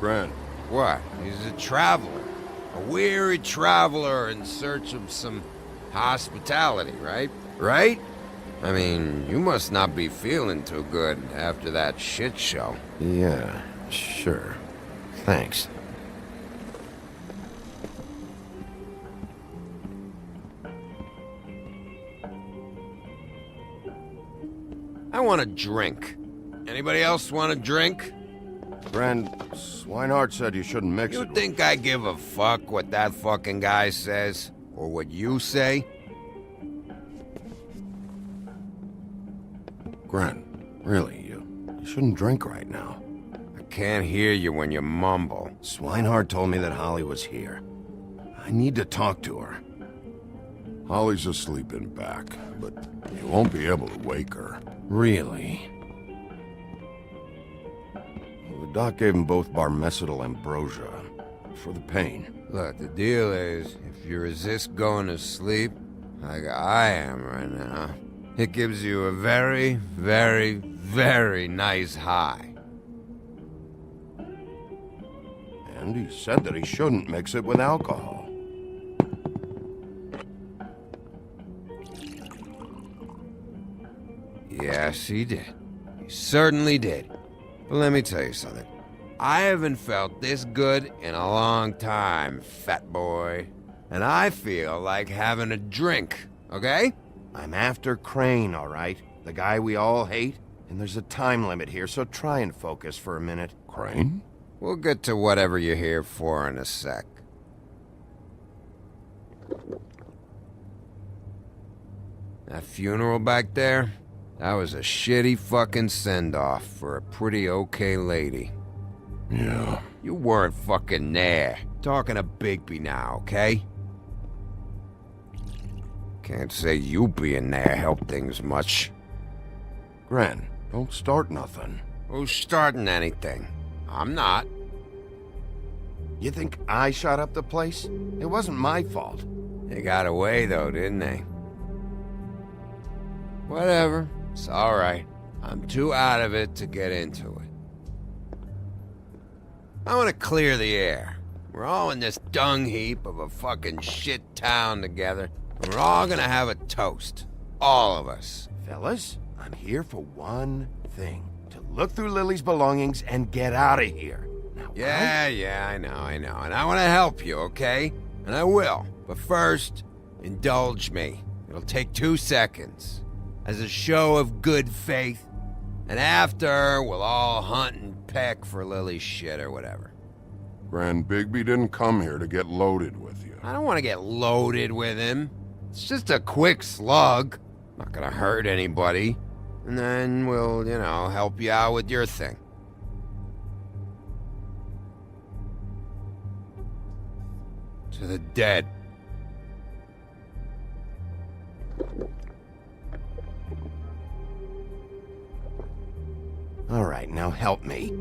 Brent. What? He's a traveler. A weary traveler in search of some Hospitality, right? Right? I mean, you must not be feeling too good after that shit show. Yeah, sure. Thanks. I want a drink. Anybody else want a drink? Friend, Swinehart said you shouldn't mix it. You think I give a fuck what that fucking guy says? Or what you say? Gren, really, you shouldn't drink right now. I can't hear you when you mumble. Swinehart told me that Holly was here. I need to talk to her. Holly's asleep in back, but you won't be able to wake her. Really? Well, the doc gave them both Barmecidal ambrosia for the pain. Look, the deal is, if you resist going to sleep, like I am right now, it gives you a very, very, very nice high. And he said that he shouldn't mix it with alcohol. Yes, he did. He certainly did. But let me tell you something. I haven't felt this good in a long time, fat boy. And I feel like having a drink, okay? I'm after Crane, all right? The guy we all hate? And there's a time limit here, so try and focus for a minute. Crane? We'll get to whatever you're here for in a sec. That funeral back there? That was a shitty fucking send-off for a pretty okay lady. Yeah. You weren't fucking there. Talking to Bigby now, okay? Can't say you being there helped things much. Gren, don't start nothing. Who's starting anything? I'm not. You think I shot up the place? It wasn't my fault. They got away though, didn't they? Whatever. It's alright. I'm too out of it to get into it. I want to clear the air. We're all in this dung heap of a fucking shit town together. And we're all gonna have a toast. All of us. Fellas, I'm here for one thing. To look through Lily's belongings and get out of here. Now, Yeah, I know. And I want to help you, okay? And I will. But first, indulge me. It'll take 2 seconds. As a show of good faith. And after, we'll all hunt and peck for Lily's shit or whatever. Grand Bigby didn't come here to get loaded with you. I don't want to get loaded with him. It's just a quick slug. Not gonna hurt anybody. And then we'll, help you out with your thing. To the dead. All right, now help me.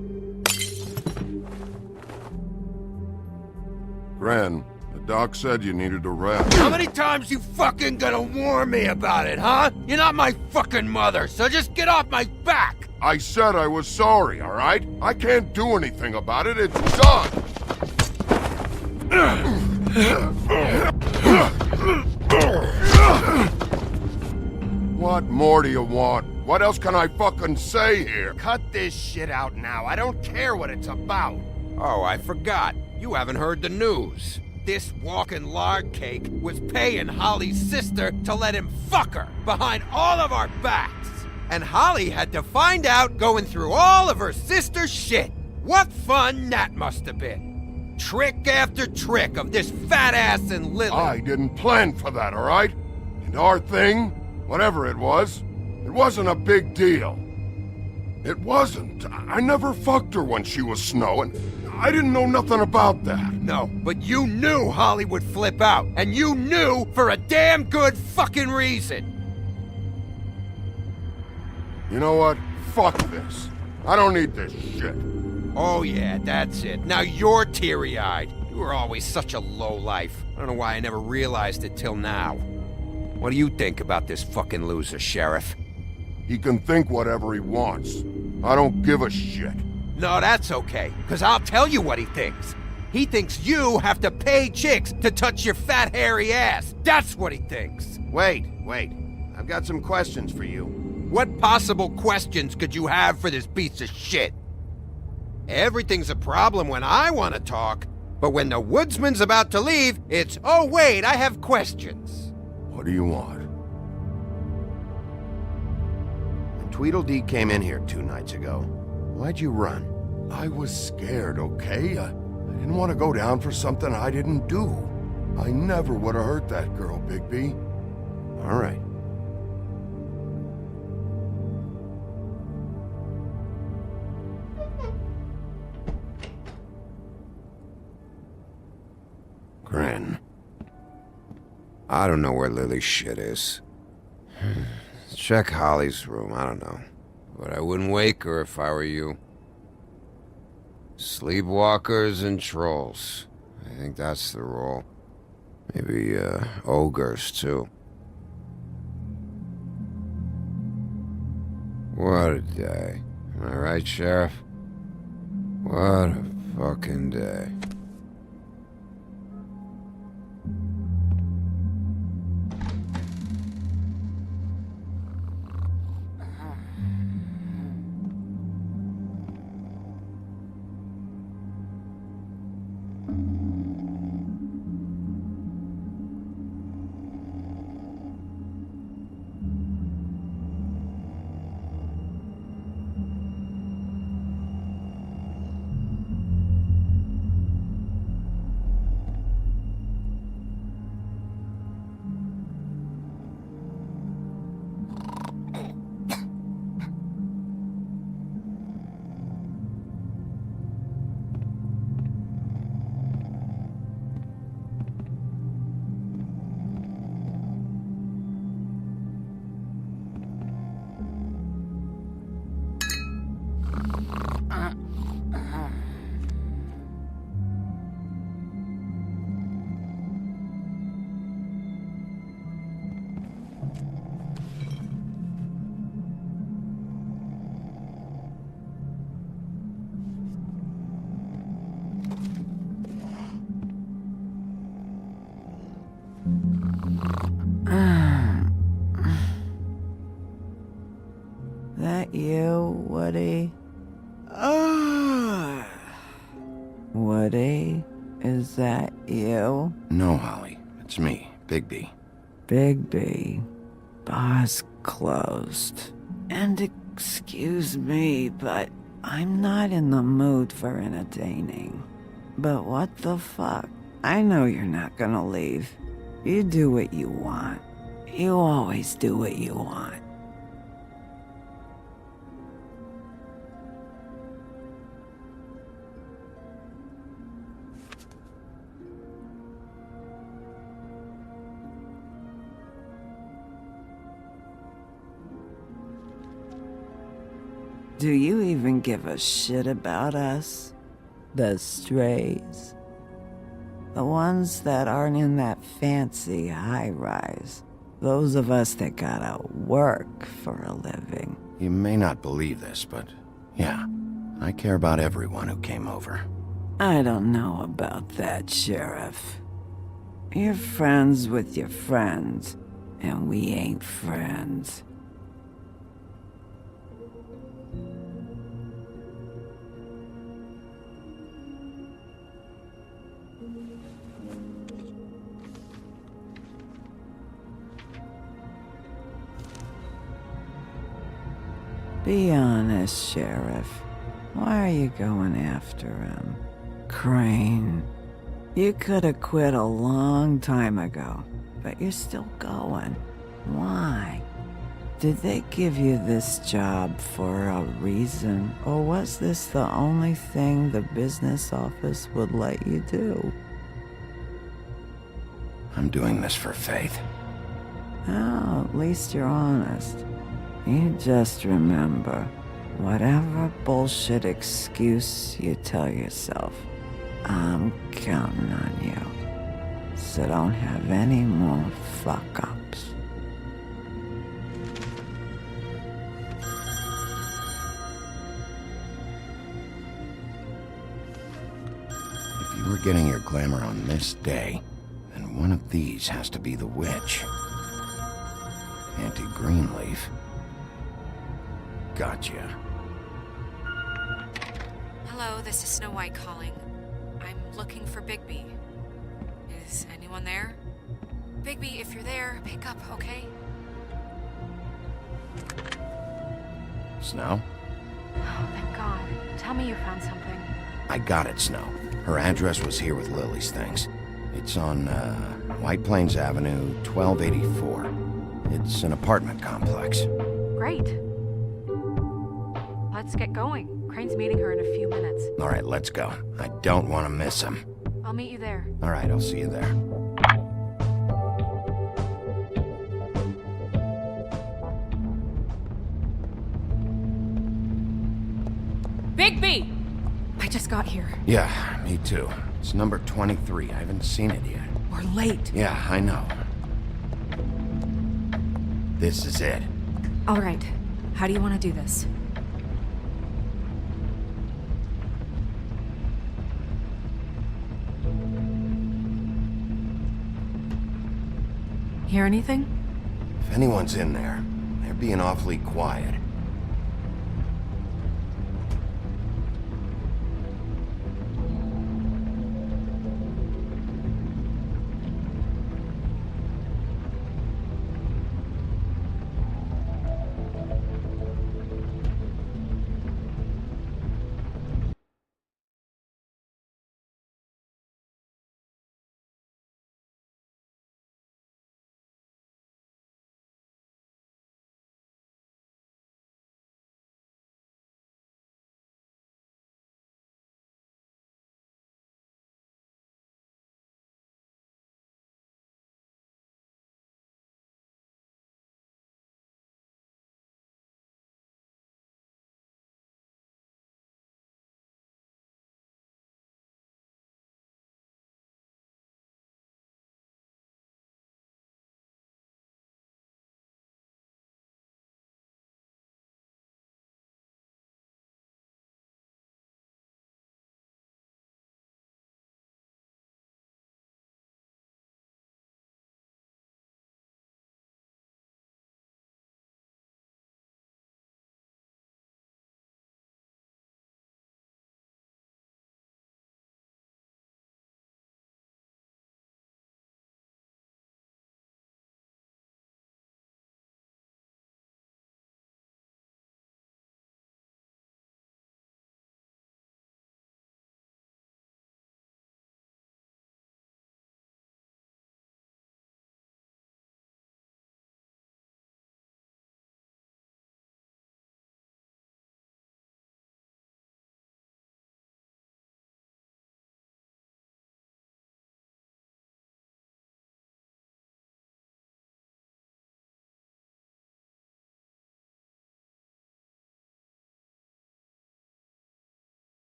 Gran, the doc said you needed a rest. How many times you fucking gonna warn me about it, huh? You're not my fucking mother, so just get off my back! I said I was sorry, all right? I can't do anything about it. It's done! What more do you want? What else can I fucking say here? Cut this shit out now. I don't care what it's about. Oh, I forgot. You haven't heard the news. This walking lard cake was paying Holly's sister to let him fuck her behind all of our backs. And Holly had to find out going through all of her sister's shit. What fun that must have been. Trick after trick of this fat ass and Lily. I didn't plan for that, all right? And our thing, whatever it wasn't a big deal. It wasn't. I never fucked her when she was snowing. I didn't know nothing about that. No, but you knew Holly would flip out. And you knew for a damn good fucking reason. You know what? Fuck this. I don't need this shit. Oh yeah, that's it. Now you're teary-eyed. You were always such a lowlife. I don't know why I never realized it till now. What do you think about this fucking loser, Sheriff? He can think whatever he wants. I don't give a shit. No, that's okay, because I'll tell you what he thinks. He thinks you have to pay chicks to touch your fat, hairy ass. That's what he thinks. Wait. I've got some questions for you. What possible questions could you have for this piece of shit? Everything's a problem when I want to talk, but when the woodsman's about to leave, it's, oh wait, I have questions. What do you want? When Tweedledee came in here 2 nights ago, why'd you run? I was scared, okay? I didn't want to go down for something I didn't do. I never would have hurt that girl, Bigby. All right. Grin. I don't know where Lily's shit is. Check Holly's room, I don't know. But I wouldn't wake her if I were you. Sleepwalkers and trolls. I think that's the rule. Maybe, ogres, too. What a day. Am I right, Sheriff? What a fucking day. That you, Woody? Woody? Is that you? No, Holly. It's me, Bigby. Bigby. Bar's closed. And excuse me, but I'm not in the mood for entertaining. But what the fuck? I know you're not gonna leave. You do what you want. You always do what you want. Do you even give a shit about us? The strays? The ones that aren't in that fancy high-rise. Those of us that gotta work for a living. You may not believe this, but yeah, I care about everyone who came over. I don't know about that, Sheriff. You're friends with your friends, and we ain't friends. Be honest, Sheriff. Why are you going after him? Crane, you could have quit a long time ago, but you're still going. Why? Did they give you this job for a reason, or was this the only thing the business office would let you do? I'm doing this for Faith. Oh, at least you're honest. You just remember, whatever bullshit excuse you tell yourself, I'm counting on you. So don't have any more fuck-ups. If you were we're getting your glamour on this day, then one of these has to be the witch. Auntie Greenleaf. Gotcha. Hello, this is Snow White calling. I'm looking for Bigby. Is anyone there? Bigby, if you're there, pick up, okay? Snow? Oh, thank God. Tell me you found something. I got it, Snow. Her address was here with Lily's things. It's on, White Plains Avenue, 1284. It's an apartment complex. Great. Let's get going. Crane's meeting her in a few minutes. All right, let's go. I don't want to miss him. I'll meet you there. All right, I'll see you there. Bigby! I just got here. Yeah, me too. It's number 23. I haven't seen it yet. We're late. Yeah, I know. This is it. All right. How do you want to do this? Hear anything? If anyone's in there, they're being awfully quiet.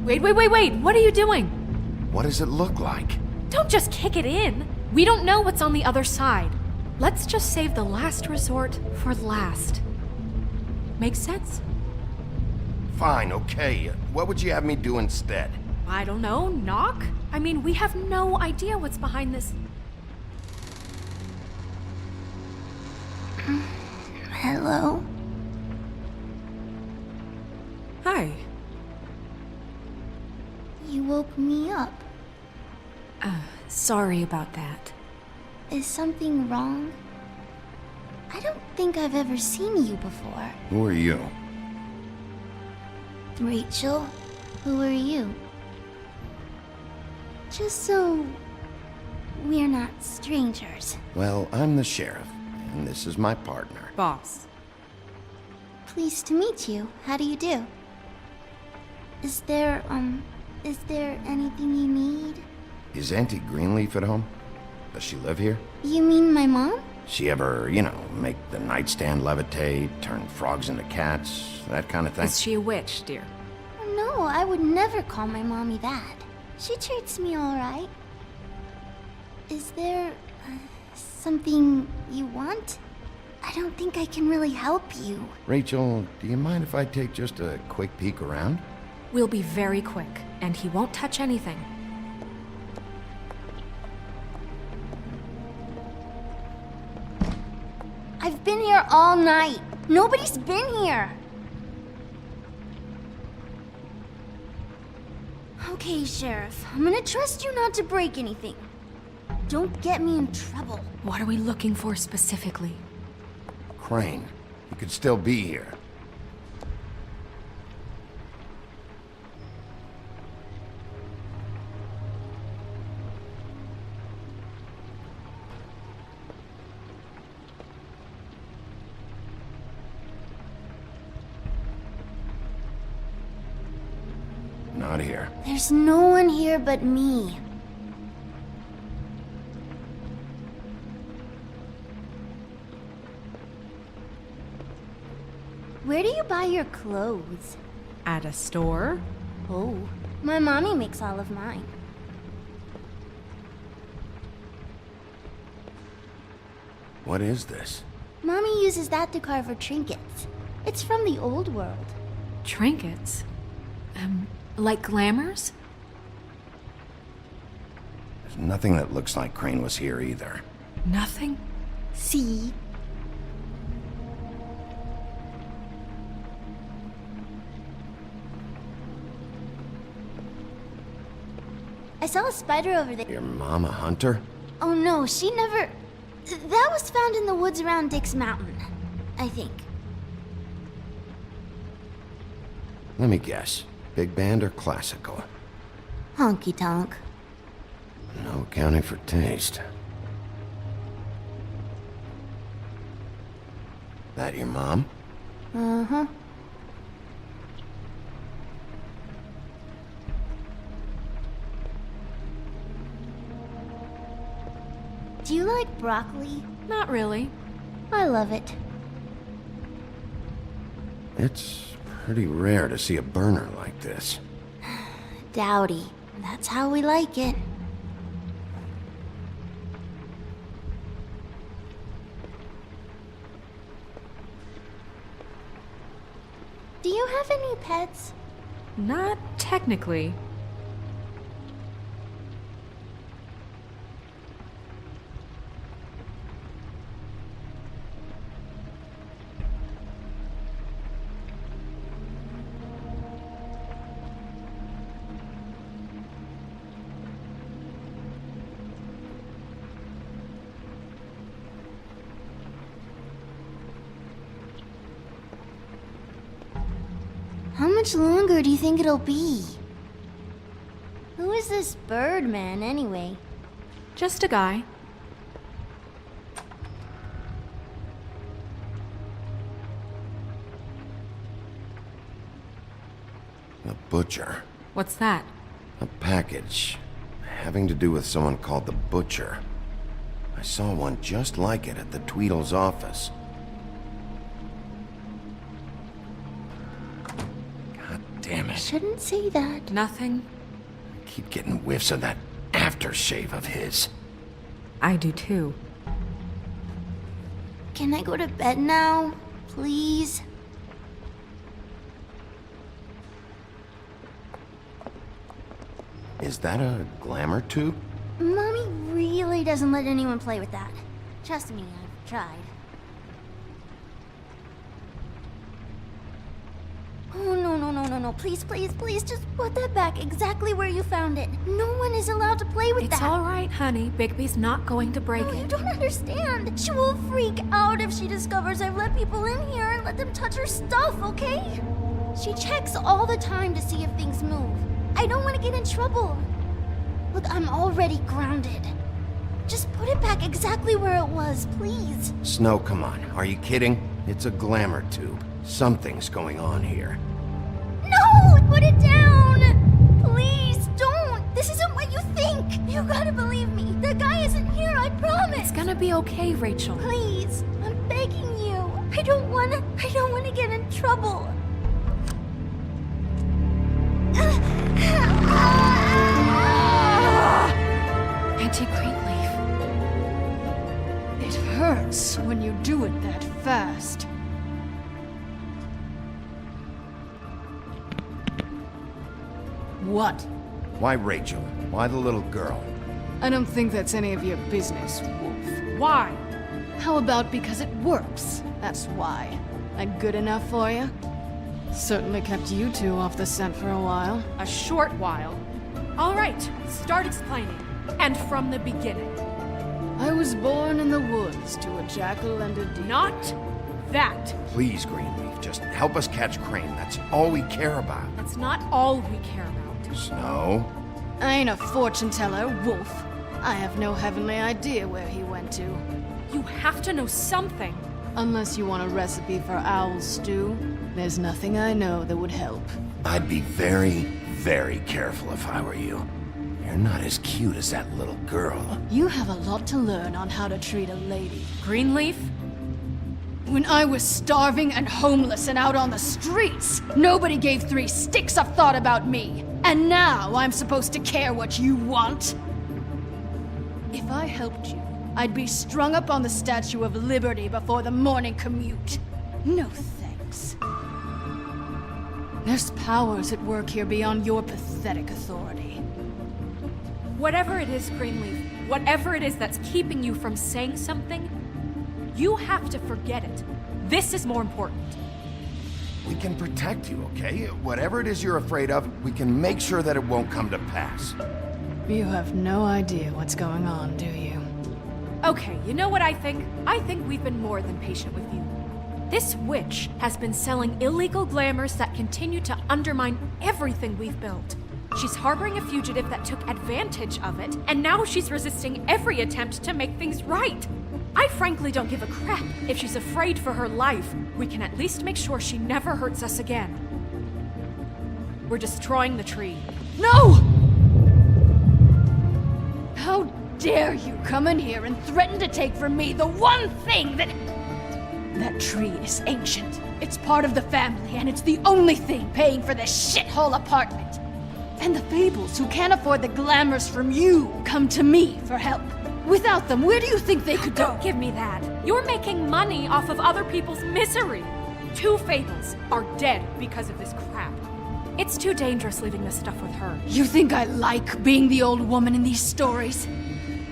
Wait, what are you doing? What does it look like? Don't just kick it in. We don't know what's on the other side. Let's just save the last resort for last. Make sense? Fine, okay. What would you have me do instead? I don't know, knock? I mean, we have no idea what's behind this. Hello? Hi. You woke me up. Sorry about that. Is something wrong? I don't think I've ever seen you before. Who are you? Rachel, who are you? Just so we're not strangers. Well, I'm the sheriff, and this is my partner. Boss. Pleased to meet you. How do you do? Is there anything you need? Is Auntie Greenleaf at home? Does she live here? You mean my mom? She ever, make the nightstand levitate, turn frogs into cats, that kind of thing? Is she a witch, dear? No, I would never call my mommy that. She treats me all right. Is there something you want? I don't think I can really help you. Rachel, do you mind if I take just a quick peek around? We'll be very quick, and he won't touch anything. I've been here all night. Nobody's been here. Okay, Sheriff. I'm gonna trust you not to break anything. Don't get me in trouble. What are we looking for specifically? Crane. He could still be here. Not here. There's no one here but me. Where do you buy your clothes? At a store? Oh, my mommy makes all of mine. What is this? Mommy uses that to carve her trinkets. It's from the old world. Trinkets? Like glamours? There's nothing that looks like Crane was here either. Nothing? See? I saw a spider over there. Your mom a hunter? Oh no, she never... That was found in the woods around Dick's Mountain, I think. Let me guess. Big band or classical? Honky tonk. No accounting for taste. That your mom? Uh-huh. Do you like broccoli? Not really. I love it. It's pretty rare to see a burner like this. Dowdy. That's how we like it. Do you have any pets? Not technically. How much longer do you think it'll be? Who is this Birdman, anyway? Just a guy. The butcher. What's that? A package. Having to do with someone called the Butcher. I saw one just like it at the Tweedle's office. God damn it. shouldn't say that. Nothing. Keep getting whiffs of that aftershave of his. I do too. Can I go to bed now? Please? Is that a glamour tube? Mommy really doesn't let anyone play with that. Trust me, I've tried. Oh, no. Please, just put that back exactly where you found it. No one is allowed to play with that. It's all right, honey. Bigby's not going to break No, it. you don't understand. She will freak out if she discovers I've let people in here and let them touch her stuff, okay? She checks all the time to see if things move. I don't want to get in trouble. Look, I'm already grounded. Just put it back exactly where it was, please. Snow, come on. Are you kidding? It's a glamour tube. Something's going on here. No! Put it down! Please, don't! This isn't what you think! You gotta believe me. The guy isn't here, I promise! It's gonna be okay, Rachel. Please, I'm begging you. I don't wanna get in trouble. Auntie Greenleaf. It hurts when you do it that fast. What? Why Rachel? Why the little girl? I don't think that's any of your business, Wolf. Why? How about because it works? That's why. That good enough for you? Certainly kept you two off the scent for a while. A short while. All right, start explaining. And from the beginning. I was born in the woods to a jackal and a deer. Not that. Please, Greenleaf, just help us catch Crane. That's all we care about. That's not all we care about. Snow? I ain't a fortune teller, Wolf. I have no heavenly idea where he went to. You have to know something. Unless you want a recipe for owl stew, there's nothing I know that would help. I'd be very, very careful if I were you. You're not as cute as that little girl. You have a lot to learn on how to treat a lady. Greenleaf? When I was starving and homeless and out on the streets, nobody gave 3 sticks of thought about me. And now I'm supposed to care what you want? If I helped you, I'd be strung up on the Statue of Liberty before the morning commute. No thanks. There's powers at work here beyond your pathetic authority. Whatever it is, Greenleaf, whatever it is that's keeping you from saying something, you have to forget it. This is more important. We can protect you, okay? Whatever it is you're afraid of, we can make sure that it won't come to pass. You have no idea what's going on, do you? Okay, you know what I think? I think we've been more than patient with you. This witch has been selling illegal glamours that continue to undermine everything we've built. She's harboring a fugitive that took advantage of it, and now she's resisting every attempt to make things right. I frankly don't give a crap if she's afraid for her life. We can at least make sure she never hurts us again. We're destroying the tree. No! How dare you come in here and threaten to take from me the one thing that... That tree is ancient. It's part of the family, and it's the only thing paying for this shithole apartment. And the Fables, who can't afford the glamours from you, come to me for help. Without them, where do you think they could go? Don't give me that. You're making money off of other people's misery. 2 Fables are dead because of this crap. It's too dangerous leaving this stuff with her. You think I like being the old woman in these stories?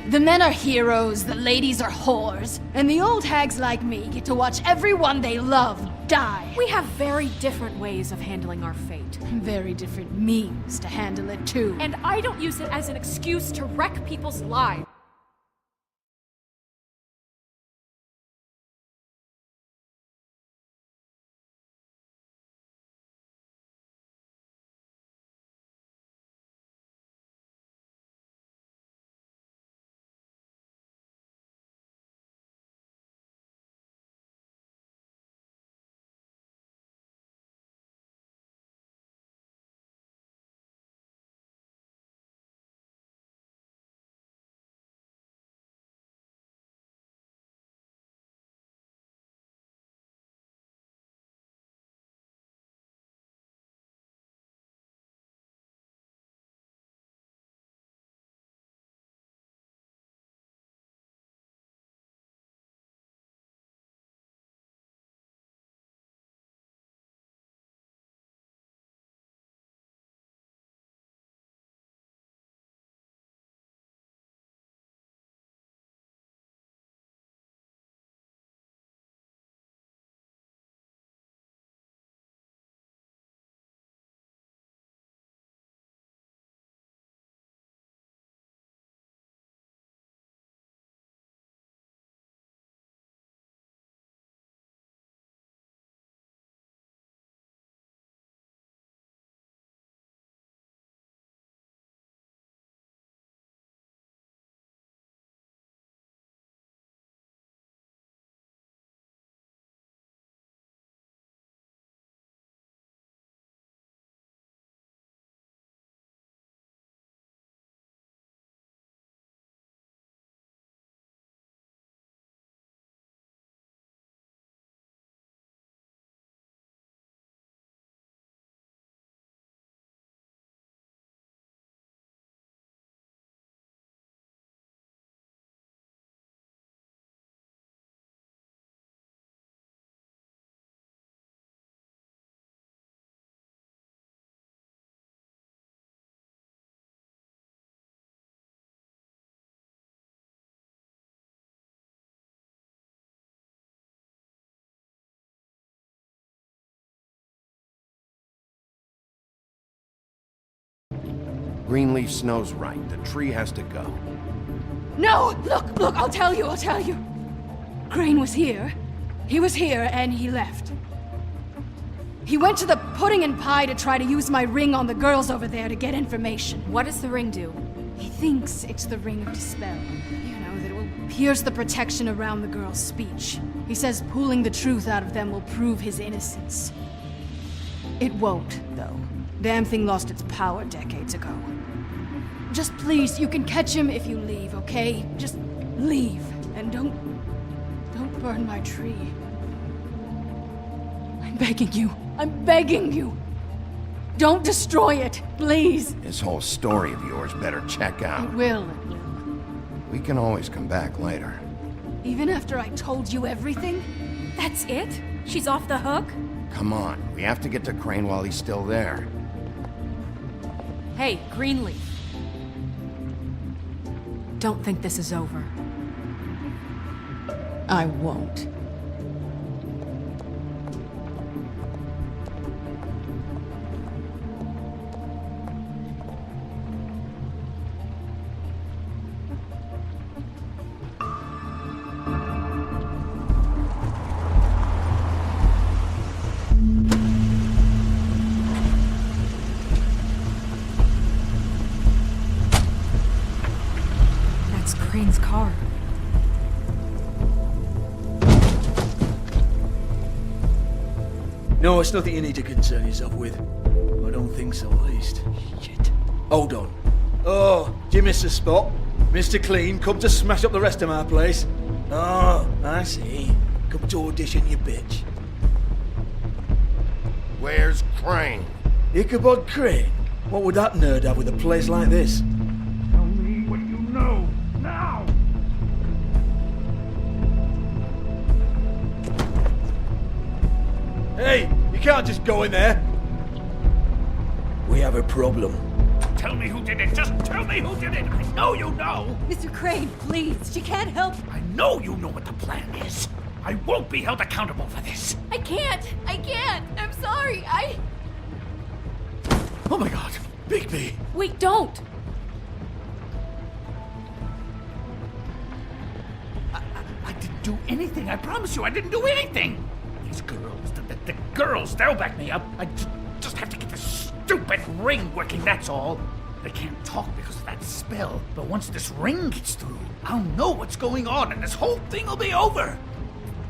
The men are heroes, the ladies are whores, and the old hags like me get to watch everyone they love die. We have very different ways of handling our fate. Very different means to handle it, too. And I don't use it as an excuse to wreck people's lives. Greenleaf Snow's right. The tree has to go. No! Look, I'll tell you. Crane was here. He was here, and he left. He went to the pudding and pie to try to use my ring on the girls over there to get information. What does the ring do? He thinks it's the ring of dispel. You know, that it will pierce the protection around the girls' speech. He says pulling the truth out of them will prove his innocence. It won't, though. Damn thing lost its power decades ago. Just please, you can catch him if you leave, okay? Just leave, and don't burn my tree. I'm begging you. Don't destroy it, please. This whole story of yours better check out. It will. We can always come back later. Even after I told you everything? That's it? She's off the hook? Come on, we have to get to Crane while he's still there. Hey, Greenleaf. Don't think this is over. I won't. That's Crane's car. No, it's nothing you need to concern yourself with. I don't think so, at least. Shit. Hold on. Oh, do you miss the spot? Mr. Clean, come to smash up the rest of my place. Oh, I see. Come to audition, you bitch. Where's Crane? Ichabod Crane? What would that nerd have with a place like this? Tell me what you know, now! Hey, you can't just go in there. We have a problem. Tell me who did it. Just tell me who did it. I know you know. Mr. Crane, please. She can't help. I know you know what the plan is. I won't be held accountable for this. I can't. I'm sorry. Oh my god, Bigby. Wait, don't! I didn't do anything. I promise you, I didn't do anything. These girls, the girls, they'll back me up. I just have to get this stupid ring working, that's all. They can't talk because of that spell, but once this ring gets through, I'll know what's going on and this whole thing will be over.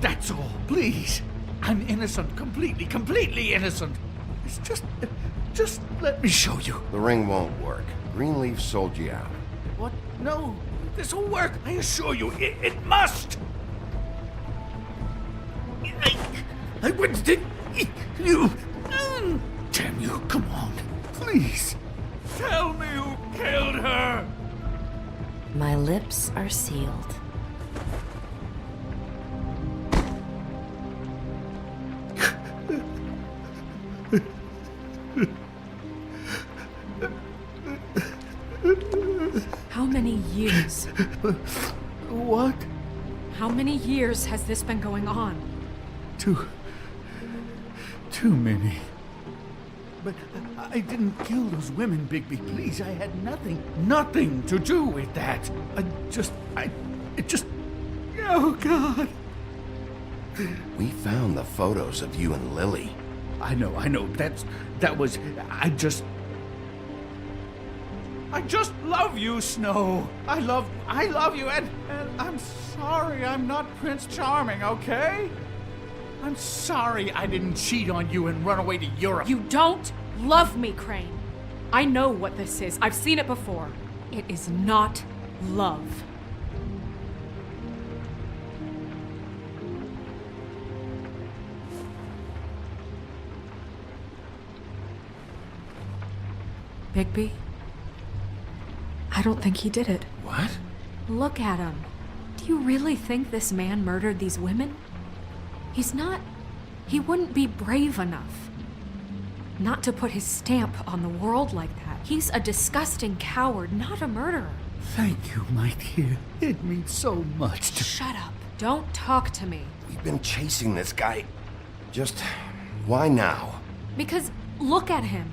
That's all, please. I'm innocent, completely innocent. It's just let me show you. The ring won't work. Greenleaf sold you out. What? No, this will work. I assure you, it must. I wouldn't did you. Damn you, come on. Please. Tell me who killed her. My lips are sealed. How many years? What? How many years has this been going on? Too many. But I didn't kill those women, Bigby. Please, I had nothing to do with that. Oh, God. We found the photos of you and Lily. I know. I just love you, Snow. I love you, and I'm sorry I'm not Prince Charming, okay? I'm sorry I didn't cheat on you and run away to Europe. You don't love me, Crane. I know what this is. I've seen it before. It is not love. Bigby? I don't think he did it. What? Look at him. Do you really think this man murdered these women? He wouldn't be brave enough. Not to put his stamp on the world like that. He's a disgusting coward, not a murderer. Thank you, my dear. It means so much to... Shut up. Don't talk to me. We've been chasing this guy. Just... why now? Because look at him.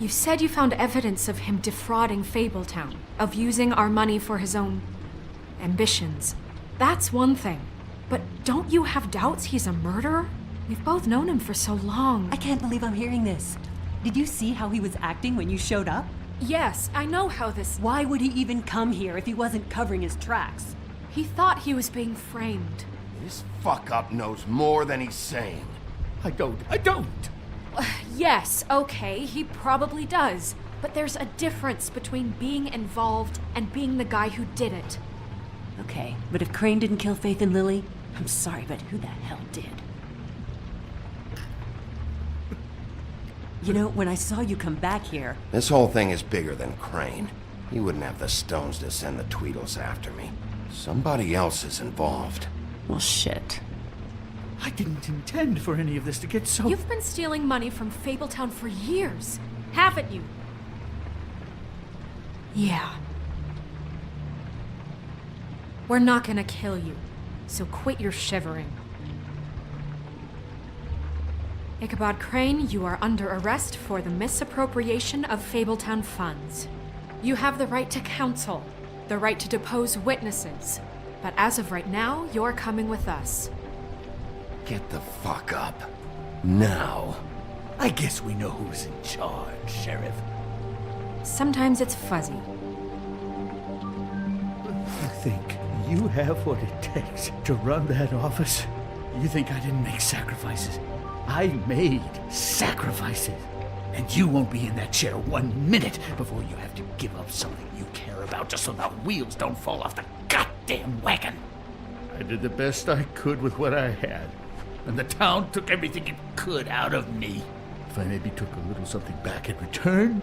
You said you found evidence of him defrauding Fabletown, of using our money for his own ambitions. That's one thing. But don't you have doubts he's a murderer? We've both known him for so long. I can't believe I'm hearing this. Did you see how he was acting when you showed up? Yes, I know how this... Why would he even come here if he wasn't covering his tracks? He thought he was being framed. This fuck-up knows more than he's saying. I don't. Yes, okay, he probably does. But there's a difference between being involved and being the guy who did it. Okay, but if Crane didn't kill Faith and Lily, I'm sorry, but who the hell did? You know, when I saw you come back here... This whole thing is bigger than Crane. He wouldn't have the stones to send the Tweedles after me. Somebody else is involved. Well, shit. I didn't intend for any of this to get so... You've been stealing money from Fabletown for years, haven't you? Yeah. We're not gonna kill you, so quit your shivering. Ichabod Crane, you are under arrest for the misappropriation of Fabletown funds. You have the right to counsel, the right to depose witnesses, but as of right now, you're coming with us. Get the fuck up. Now. I guess we know who's in charge, Sheriff. Sometimes it's fuzzy. You think you have what it takes to run that office? You think I didn't make sacrifices? I made sacrifices. And you won't be in that chair 1 minute before you have to give up something you care about just so the wheels don't fall off the goddamn wagon. I did the best I could with what I had, and the town took everything it could out of me. If I maybe took a little something back in return,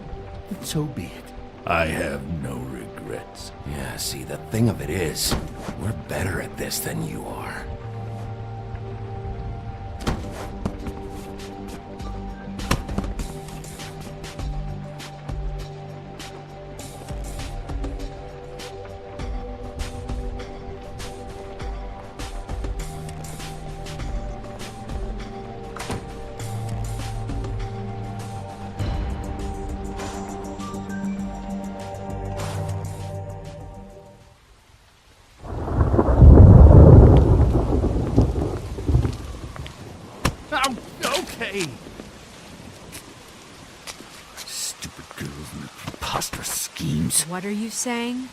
then so be it. I have no regrets. Yeah, see, the thing of it is, we're better at this than you are. Okay. Stupid girls and their preposterous schemes. What are you saying?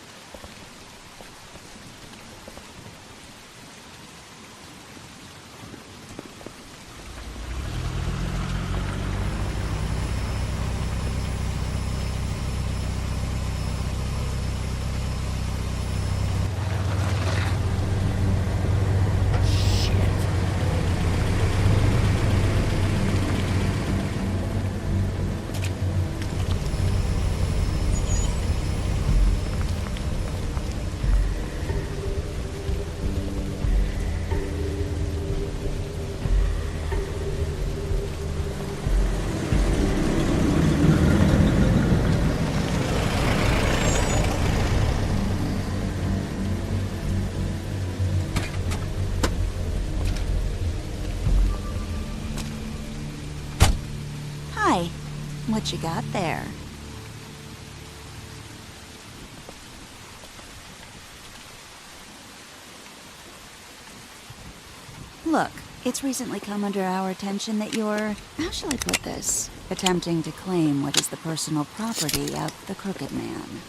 Hi. What you got there? Look, it's recently come under our attention that you're, how shall I put this, attempting to claim what is the personal property of the Crooked Man.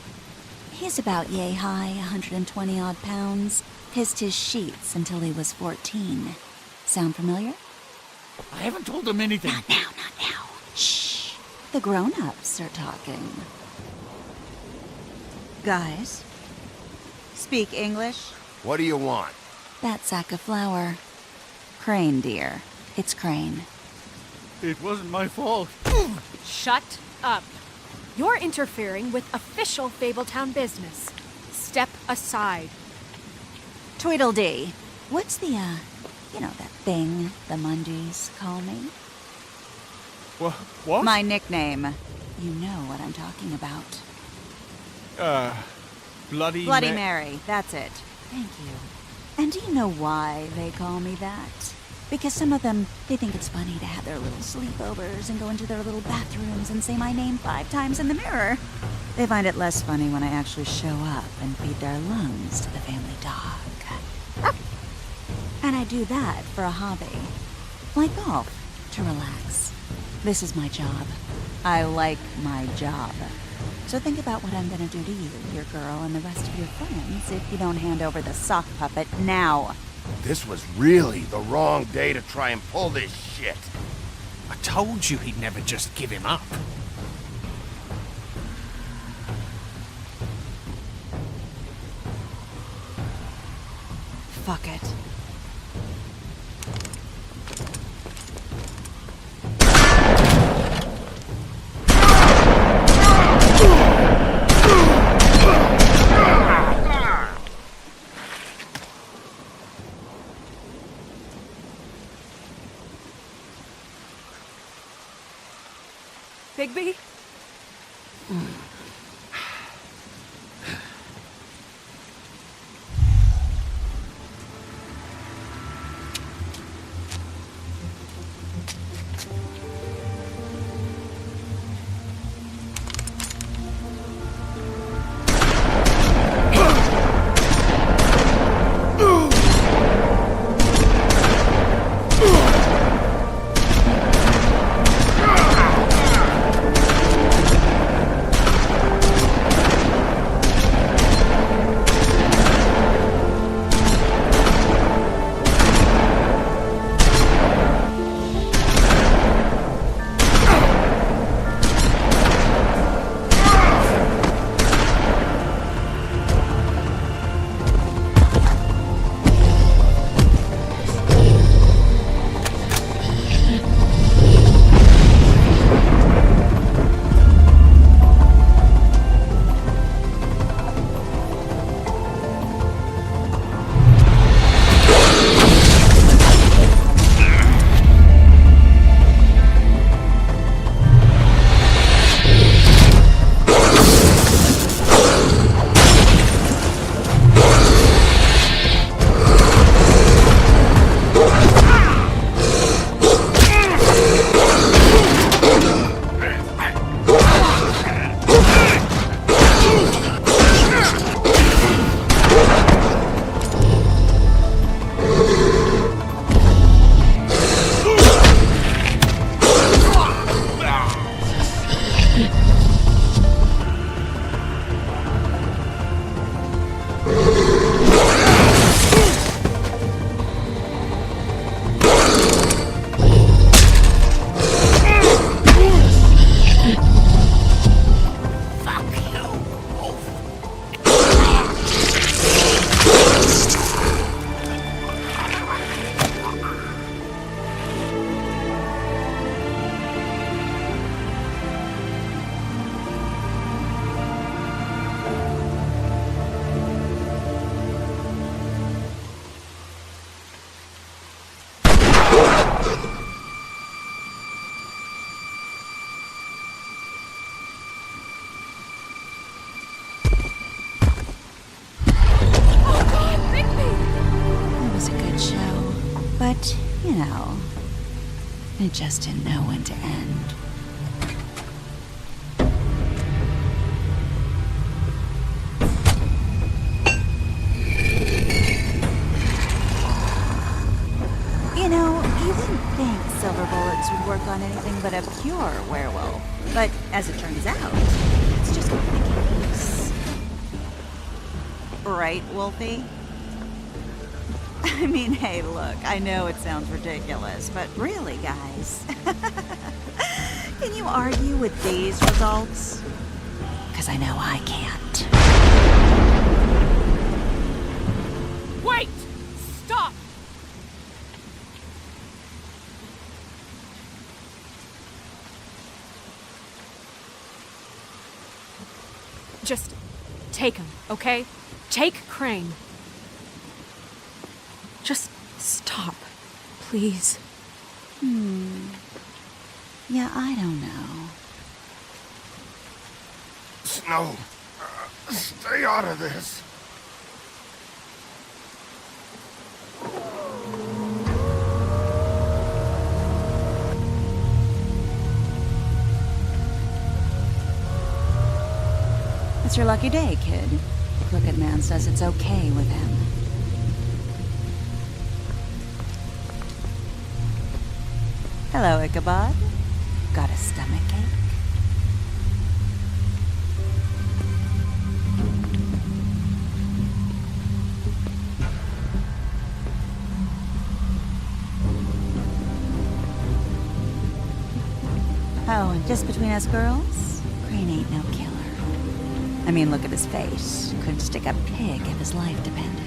He's about yay high, 120 odd pounds, pissed his sheets until he was 14. Sound familiar? I haven't told him anything. Not now. Shh. The grown-ups are talking. Guys, speak English? What do you want? That sack of flour. Crane, dear. It's Crane. It wasn't my fault. Shut up. You're interfering with official Fabletown business. Step aside. Tweedledee. What's the, you know, that thing the Mundies call me? What? My nickname. You know what I'm talking about. Bloody Mary, that's it. Thank you. And do you know why they call me that? Because some of them, they think it's funny to have their little sleepovers and go into their little bathrooms and say my name 5 times in the mirror. They find it less funny when I actually show up and feed their lungs to the family dog. And I do that for a hobby. Like golf, to relax. This is my job. I like my job. So think about what I'm gonna do to you, your girl, and the rest of your friends if you don't hand over the sock puppet now. This was really the wrong day to try and pull this shit. I told you he'd never just give him up. Fuck it. Bigby? But, you know, it just didn't know when to end. You know, you wouldn't think silver bullets would work on anything but a pure werewolf. But as it turns out, it's just not the case. Right, Wolfie? I mean, hey, look, I know it sounds ridiculous, but really, guys, can you argue with these results? Because I know I can't. Wait! Stop! Just take him, okay? Take Crane. Just stop, please. Yeah, I don't know. Snow, stay out of this. It's your lucky day, kid. The Crooked Man says it's okay with him. Hello, Ichabod. Got a stomachache? Oh, and just between us girls, Crane ain't no killer. I mean, look at his face. Could stick a pig if his life depended.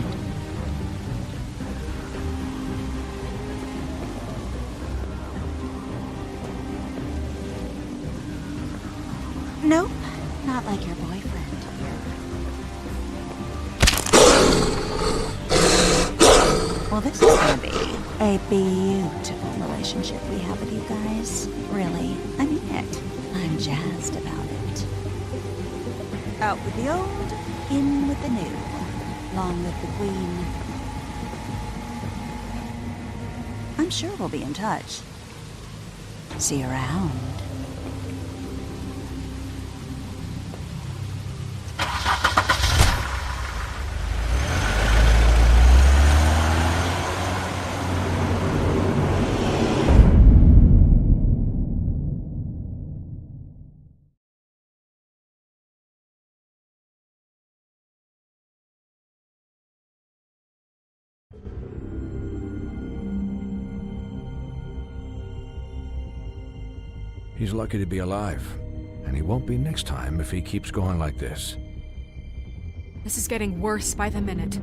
Nope, not like your boyfriend. Well, this is gonna be a beautiful relationship we have with you guys. Really, I mean it. I'm jazzed about it. Out with the old, in with the new. Long live the Queen. I'm sure we'll be in touch. See you around. He's lucky to be alive, and he won't be next time if he keeps going like this. This is getting worse by the minute.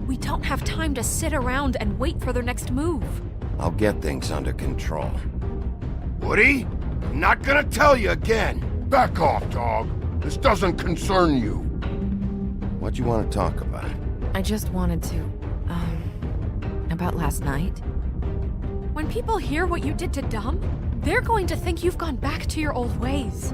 We don't have time to sit around and wait for their next move. I'll get things under control. Woody? I'm not gonna tell you again. Back off, dog. This doesn't concern you. What do you want to talk about? I just wanted to, about last night. When people hear what you did to Dom, they're going to think you've gone back to your old ways.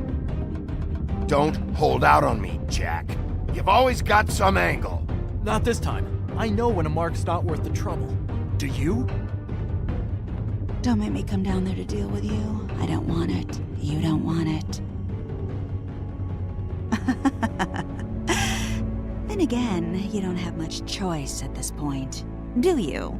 Don't hold out on me, Jack. You've always got some angle. Not this time. I know when a mark's not worth the trouble. Do you? Don't make me come down there to deal with you. I don't want it. You don't want it. Then again, you don't have much choice at this point, do you?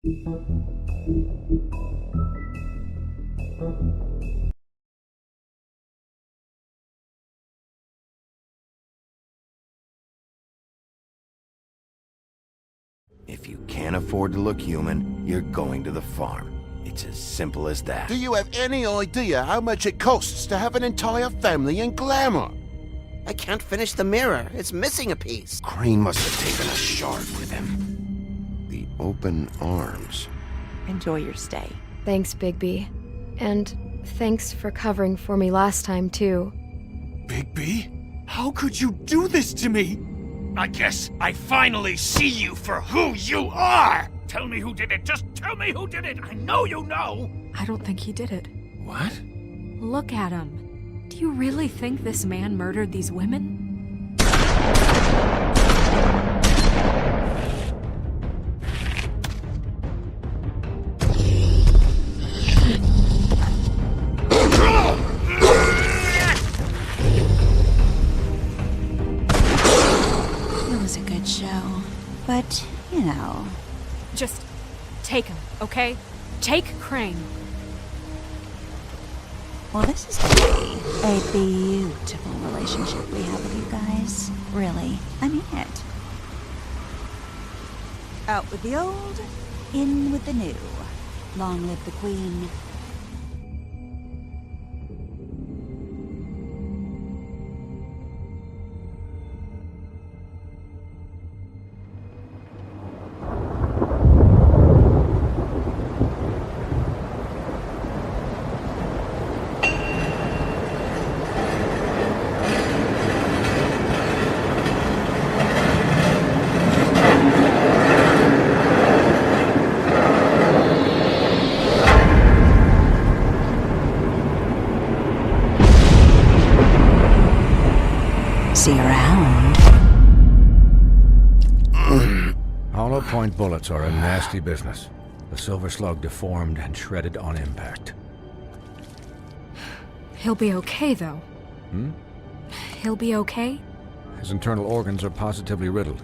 If you can't afford to look human, you're going to the farm. It's as simple as that. Do you have any idea how much it costs to have an entire family in glamour? I can't finish the mirror. It's missing a piece. Crane must have taken a shard with him. The open arms. Enjoy your stay. Thanks, Bigby. And thanks for covering for me last time, too. Bigby? How could you do this to me? I guess I finally see you for who you are! Tell me who did it! Just tell me who did it! I know you know! I don't think he did it. What? Look at him. Do you really think this man murdered these women? It was a good show. But, you know... Just take him, okay? Take Crane. Well, this is gonna be a beautiful relationship we have with you guys. Really. I mean it. Out with the old, in with the new. Long live the Queen. See you around. Hollow point bullets are a nasty business. The silver slug deformed and shredded on impact. He'll be okay, though. Hmm? He'll be okay? His internal organs are positively riddled.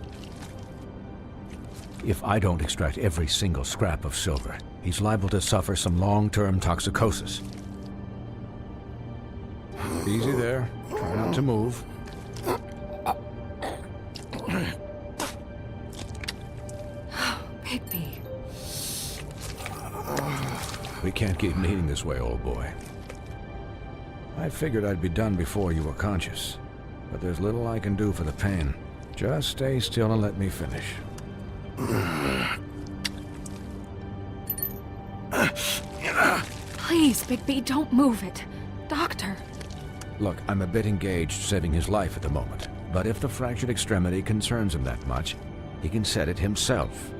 If I don't extract every single scrap of silver, he's liable to suffer some long-term toxicosis. Easy there. Try not to move. Bigby. We can't keep meeting this way, old boy. I figured I'd be done before you were conscious, but there's little I can do for the pain. Just stay still and let me finish. Please, Bigby, don't move it. Doctor. Look, I'm a bit engaged saving his life at the moment, but if the fractured extremity concerns him that much, he can set it himself.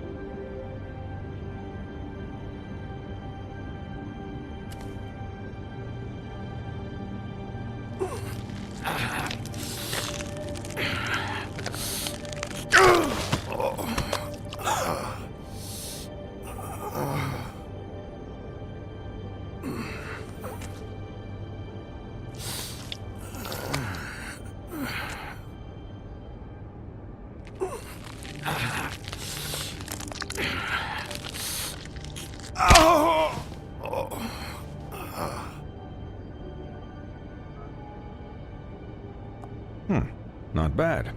Not bad.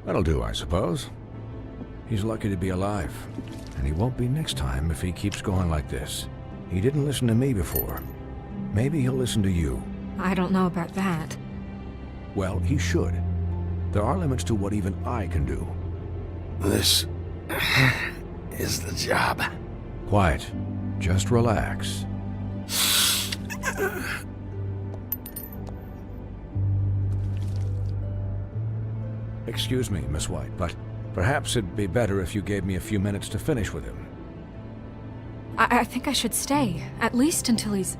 That'll do, I suppose. He's lucky to be alive, and he won't be next time if he keeps going like this. He didn't listen to me before. Maybe he'll listen to you. I don't know about that. Well, he should. There are limits to what even I can do. This is the job. Quiet. Just relax. Excuse me, Miss White, but perhaps it'd be better if you gave me a few minutes to finish with him. I think I should stay, at least until he's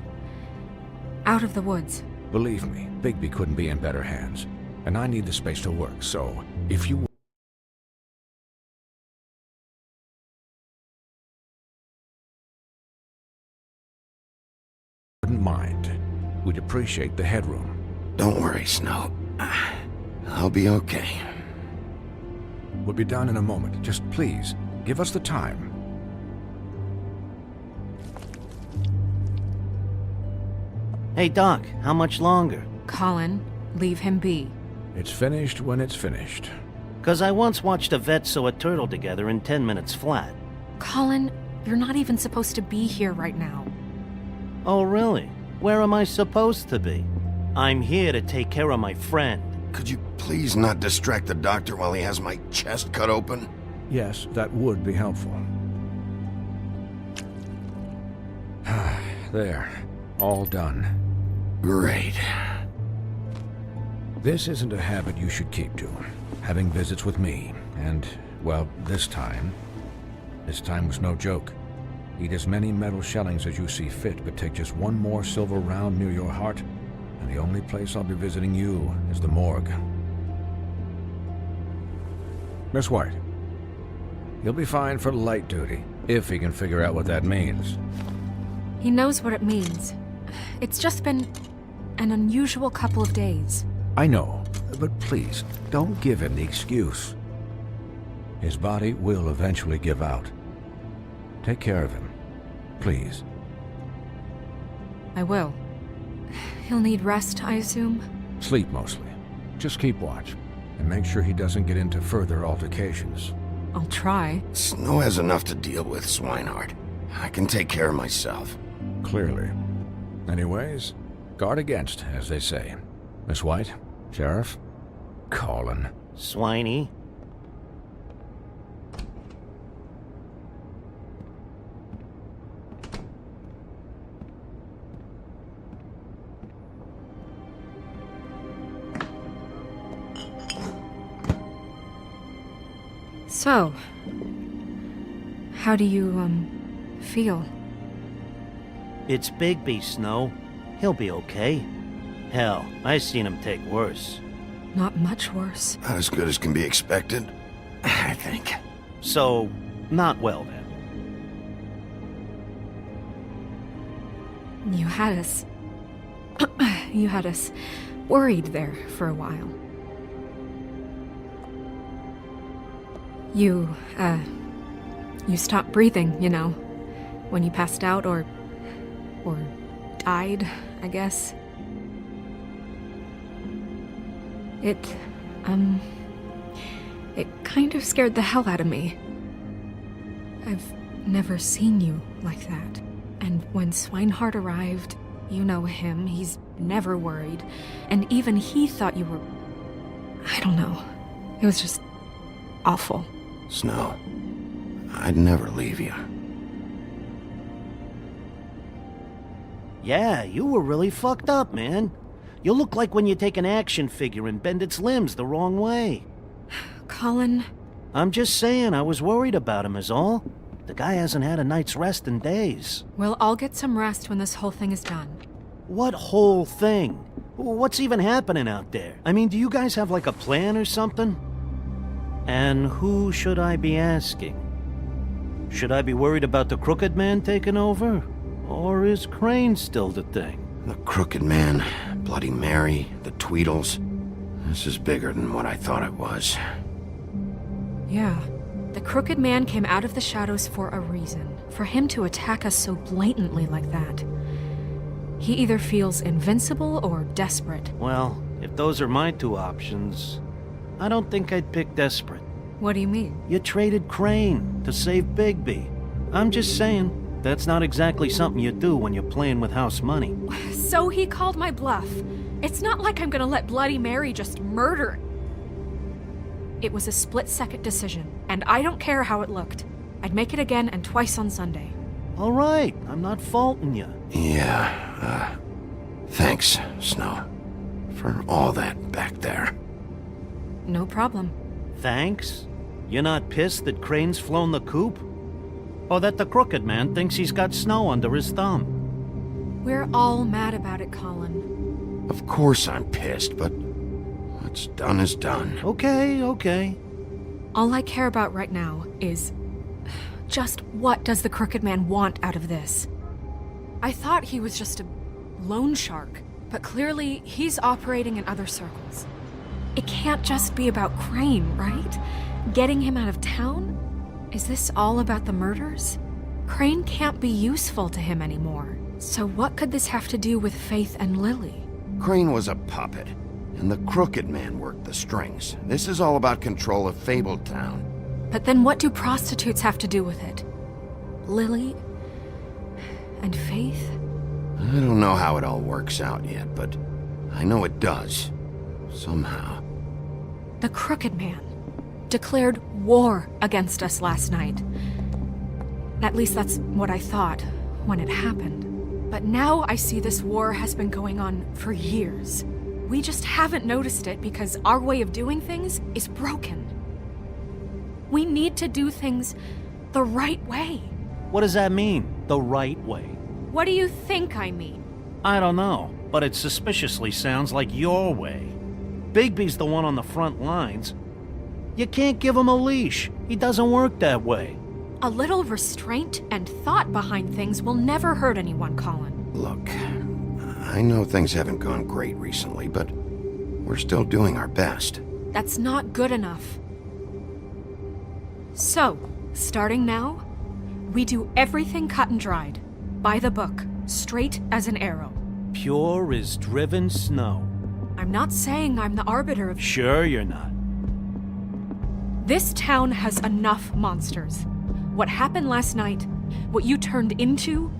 out of the woods. Believe me, Bigby couldn't be in better hands, and I need the space to work, so if you wouldn't mind, we'd appreciate the headroom. Don't worry, Snow. I'll be okay. We'll be down in a moment. Just please, give us the time. Hey, Doc, how much longer? Colin, leave him be. It's finished when it's finished. 'Cause I once watched a vet sew a turtle together in 10 minutes flat. Colin, you're not even supposed to be here right now. Oh, really? Where am I supposed to be? I'm here to take care of my friend. Could you please not distract the doctor while he has my chest cut open? Yes, that would be helpful. There. All done. Great. This isn't a habit you should keep to. Having visits with me. And, well, this time was no joke. Eat as many metal shellings as you see fit, but take just one more silver round near your heart, and the only place I'll be visiting you is the morgue. Miss White, you'll be fine for light duty, if he can figure out what that means. He knows what it means. It's just been an unusual couple of days. I know, but please, don't give him the excuse. His body will eventually give out. Take care of him, please. I will. He'll need rest, I assume? Sleep mostly. Just keep watch, and make sure he doesn't get into further altercations. I'll try. Snow has enough to deal with, Swinehart. I can take care of myself. Clearly. Anyways, guard against, as they say. Miss White, Sheriff, Colin. Swiney. So, how do you, feel? It's Bigby, Snow. He'll be okay. Hell, I seen him take worse. Not much worse. Not as good as can be expected, I think. So, not well then. You had us... you had us worried there for a while. You stopped breathing, you know, when you passed out or died, I guess. It kind of scared the hell out of me. I've never seen you like that. And when Swinehart arrived, you know him, he's never worried. And even he thought you were... I don't know. It was just awful. Snow, I'd never leave you. Yeah, you were really fucked up, man. You look like when you take an action figure and bend its limbs the wrong way. Colin... I'm just saying, I was worried about him is all. The guy hasn't had a night's rest in days. Well, I'll get some rest when this whole thing is done. What whole thing? What's even happening out there? I mean, do you guys have like a plan or something? And who should I be asking? Should I be worried about the Crooked Man taking over? Or is Crane still the thing? The Crooked Man, Bloody Mary, the Tweedles. This is bigger than what I thought it was. Yeah. The Crooked Man came out of the shadows for a reason. For him to attack us so blatantly like that. He either feels invincible or desperate. Well, if those are my two options, I don't think I'd pick desperate. What do you mean? You traded Crane to save Bigby. I'm just saying, that's not exactly something you do when you're playing with house money. So he called my bluff. It's not like I'm gonna let Bloody Mary just murder. It was a split-second decision, and I don't care how it looked. I'd make it again and twice on Sunday. All right, I'm not faulting you. Yeah, thanks, Snow, for all that back there. No problem. Thanks? You're not pissed that Crane's flown the coop? Or that the Crooked Man thinks he's got Snow under his thumb? We're all mad about it, Colin. Of course I'm pissed, but what's done is done. Okay. All I care about right now is... just what does the Crooked Man want out of this? I thought he was just a loan shark, but clearly he's operating in other circles. It can't just be about Crane, right? Getting him out of town? Is this all about the murders? Crane can't be useful to him anymore. So what could this have to do with Faith and Lily? Crane was a puppet, and the Crooked Man worked the strings. This is all about control of Fabletown. But then what do prostitutes have to do with it? Lily? And Faith? I don't know how it all works out yet, but I know it does. Somehow. The Crooked Man declared war against us last night. At least that's what I thought when it happened. But now I see this war has been going on for years. We just haven't noticed it because our way of doing things is broken. We need to do things the right way. What does that mean, the right way? What do you think I mean? I don't know, but it suspiciously sounds like your way. Bigby's the one on the front lines. You can't give him a leash. He doesn't work that way. A little restraint and thought behind things will never hurt anyone, Colin. Look, I know things haven't gone great recently, but we're still doing our best. That's not good enough. So, starting now, we do everything cut and dried. By the book, straight as an arrow. Pure as driven snow. I'm not saying I'm the arbiter of... Sure you're not. This town has enough monsters. What happened last night, what you turned into,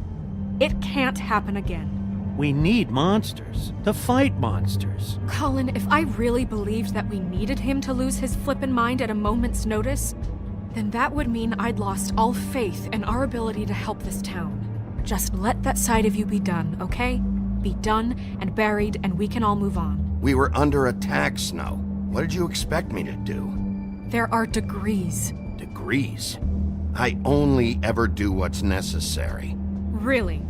it can't happen again. We need monsters to fight monsters. Colin, if I really believed that we needed him to lose his flippin' mind at a moment's notice, then that would mean I'd lost all faith in our ability to help this town. Just let that side of you be done, okay? Be done and buried, and we can all move on. We were under attack, Snow. What did you expect me to do? There are degrees. Degrees? I only ever do what's necessary. Really?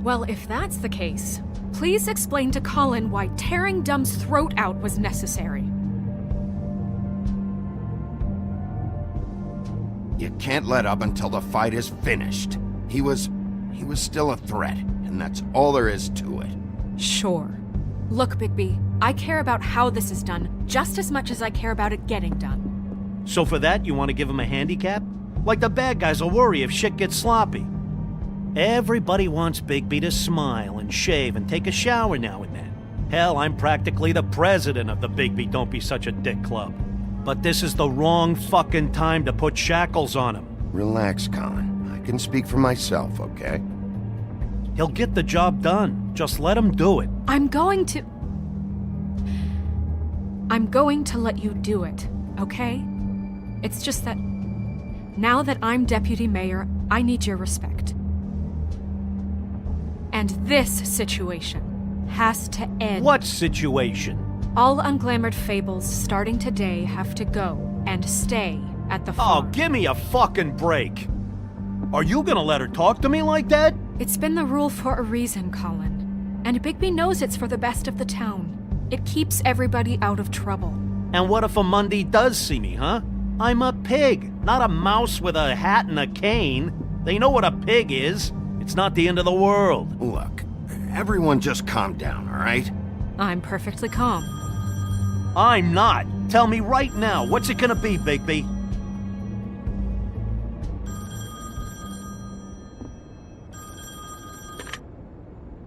Well, if that's the case, please explain to Colin why tearing Dumb's throat out was necessary. You can't let up until the fight is finished. He was still a threat, and that's all there is to it. Sure. Look, Bigby, I care about how this is done just as much as I care about it getting done. So for that, you want to give him a handicap? Like the bad guys will worry if shit gets sloppy. Everybody wants Bigby to smile and shave and take a shower now and then. Hell, I'm practically the president of the Bigby Don't Be Such a Dick Club. But this is the wrong fucking time to put shackles on him. Relax, Colin. I can speak for myself, okay? He'll get the job done. Just let him do it. I'm going to let you do it, okay? It's just that now that I'm deputy mayor, I need your respect. And this situation has to end. What situation? All unglamored fables starting today have to go and stay at the farm. Oh, give me a fucking break. Are you gonna let her talk to me like that? It's been the rule for a reason, Colin. And Bigby knows it's for the best of the town. It keeps everybody out of trouble. And what if a Mundy does see me, huh? I'm a pig, not a mouse with a hat and a cane. They know what a pig is. It's not the end of the world. Look, everyone just calm down, all right? I'm perfectly calm. I'm not. Tell me right now, what's it gonna be, Bigby?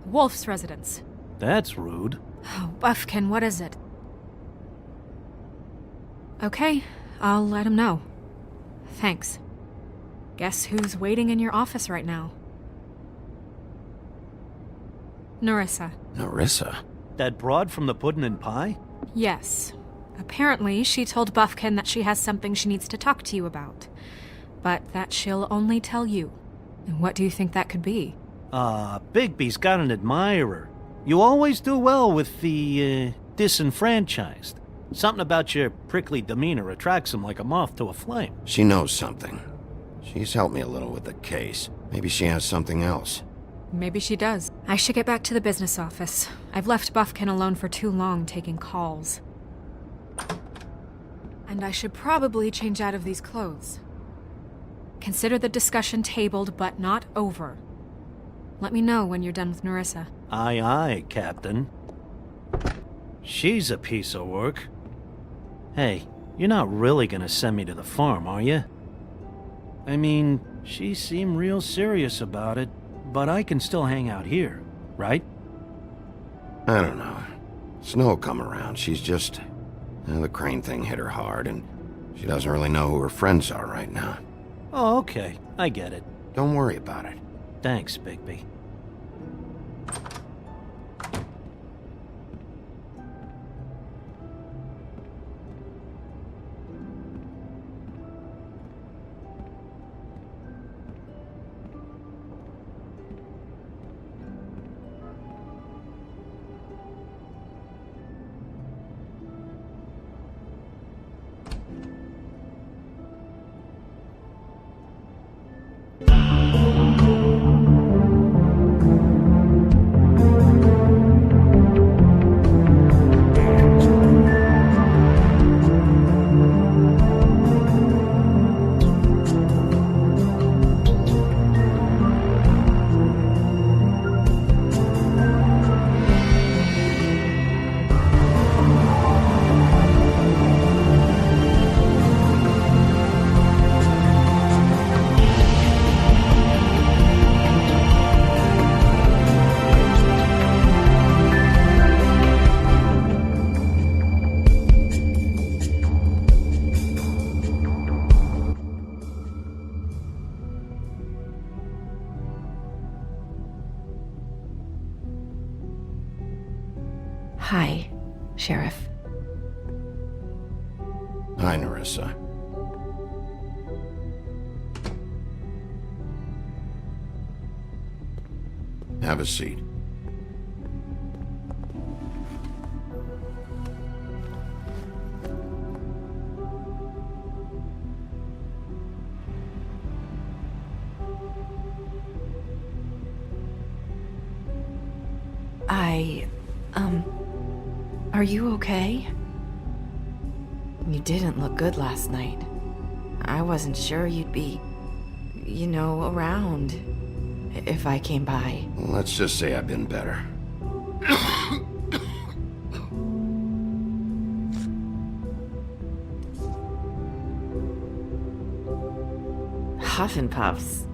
Wolf's residence. That's rude. Oh, Buffkin, what is it? Okay, I'll let him know. Thanks. Guess who's waiting in your office right now? Nerissa. Nerissa? That broad from the Puddin' and Pie? Yes. Apparently, she told Buffkin that she has something she needs to talk to you about. But that she'll only tell you. And what do you think that could be? Bigby's got an admirer. You always do well with the, disenfranchised. Something about your prickly demeanor attracts him like a moth to a flame. She knows something. She's helped me a little with the case. Maybe she has something else. Maybe she does. I should get back to the business office. I've left Buffkin alone for too long taking calls. And I should probably change out of these clothes. Consider the discussion tabled, but not over. Let me know when you're done with Nerissa. Aye, aye, Captain. She's a piece of work. Hey, you're not really gonna send me to the farm, are you? I mean, she seemed real serious about it. but I can still hang out here, right? I don't know. Snow come around. She's just... the Crane thing hit her hard, and she doesn't really know who her friends are right now. Oh, okay. I get it. Don't worry about it. Thanks, Bigby. Hi, Sheriff. Hi, Nerissa. Have a seat. Are you okay? You didn't look good last night. I wasn't sure you'd be, around if I came by. Let's just say I've been better. Huff and Puffs.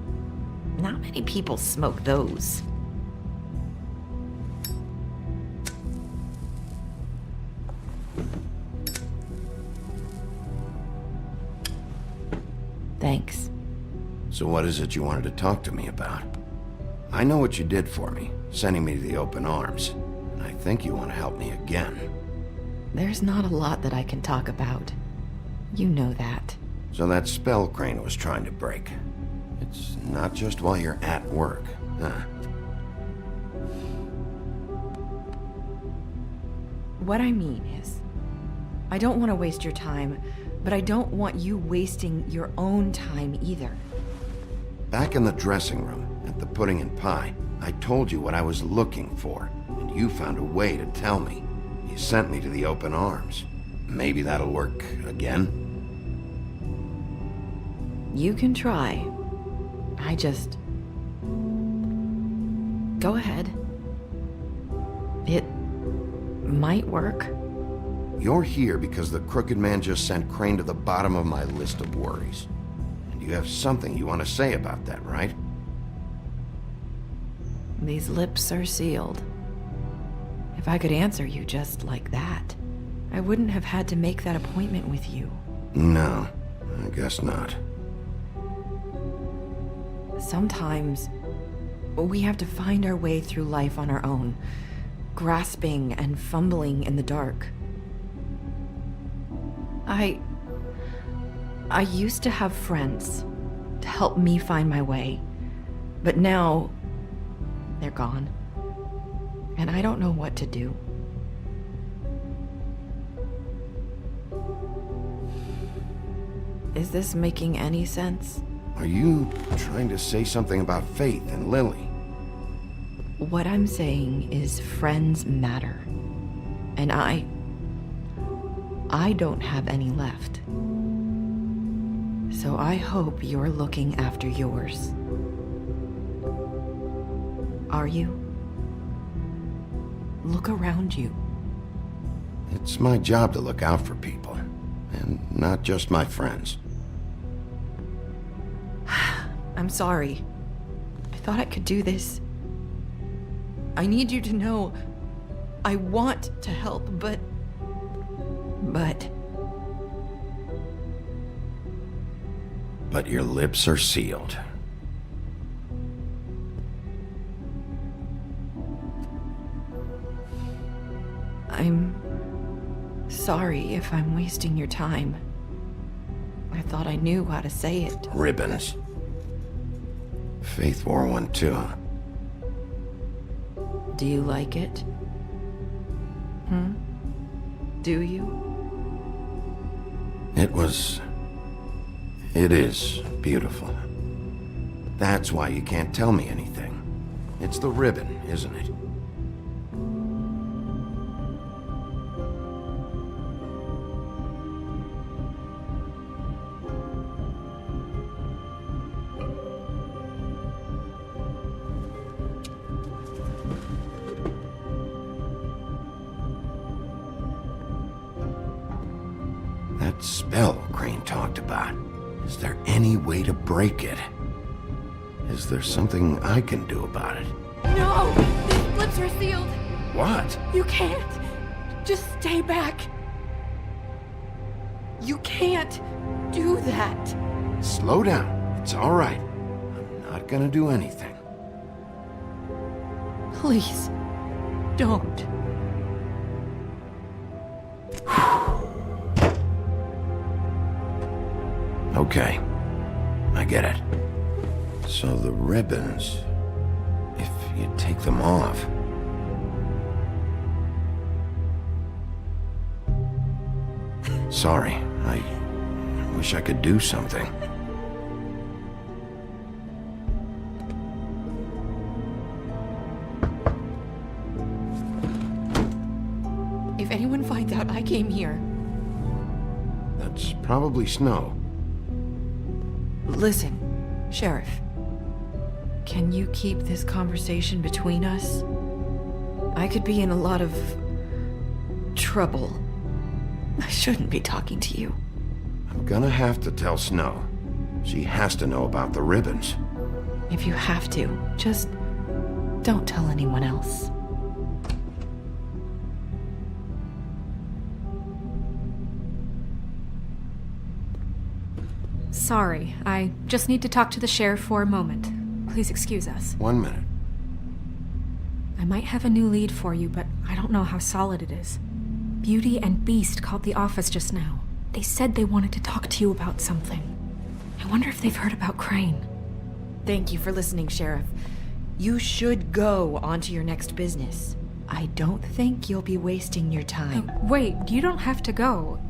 Not many people smoke those. Thanks. So what is it you wanted to talk to me about? I know what you did for me, sending me to the open arms. And I think you want to help me again. There's not a lot that I can talk about. You know that. So that spell Crane was trying to break. It's not just while you're at work, huh? What I mean is, I don't want to waste your time, but I don't want you wasting your own time either. Back in the dressing room, at the pudding and pie, I told you what I was looking for, and you found a way to tell me. You sent me to the open arms. Maybe that'll work again? You can try. Go ahead. It might work. You're here because the Crooked Man just sent Crane to the bottom of my list of worries. And you have something you want to say about that, right? These lips are sealed. If I could answer you just like that, I wouldn't have had to make that appointment with you. No, I guess not. Sometimes, we have to find our way through life on our own, grasping and fumbling in the dark. I used to have friends to help me find my way, but now they're gone, and I don't know what to do. Is this making any sense? Are you trying to say something about Faith and Lily? What I'm saying is friends matter, and I don't have any left. So I hope you're looking after yours. Are you? Look around you. It's my job to look out for people, and not just my friends. I'm sorry. I thought I could do this. I need you to know I want to help, but... But your lips are sealed. I'm sorry if I'm wasting your time. I thought I knew how to say it. Ribbons. Faith wore one too. Do you like it? Do you? It is beautiful. That's why you can't tell me anything. It's the ribbon, isn't it? That spell Crane talked about. Is there any way to break it? Is there something I can do about it? No! These lips are sealed! What? You can't! Just stay back! You can't do that! Slow down. It's all right. I'm not gonna do anything. Please, don't. Okay, I get it. So the ribbons, if you take them off... Sorry, I wish I could do something. If anyone finds out I came here... That's probably Snow. Listen, Sheriff. Can you keep this conversation between us? I could be in a lot of... trouble. I shouldn't be talking to you. I'm gonna have to tell Snow. She has to know about the ribbons. If you have to, just don't tell anyone else. Sorry, I just need to talk to the sheriff for a moment. Please excuse us. 1 minute. I might have a new lead for you, but I don't know how solid it is. Beauty and Beast called the office just now. They said they wanted to talk to you about something. I wonder if they've heard about Crane. Thank you for listening, Sheriff. You should go on to your next business. I don't think you'll be wasting your time. Wait, you don't have to go.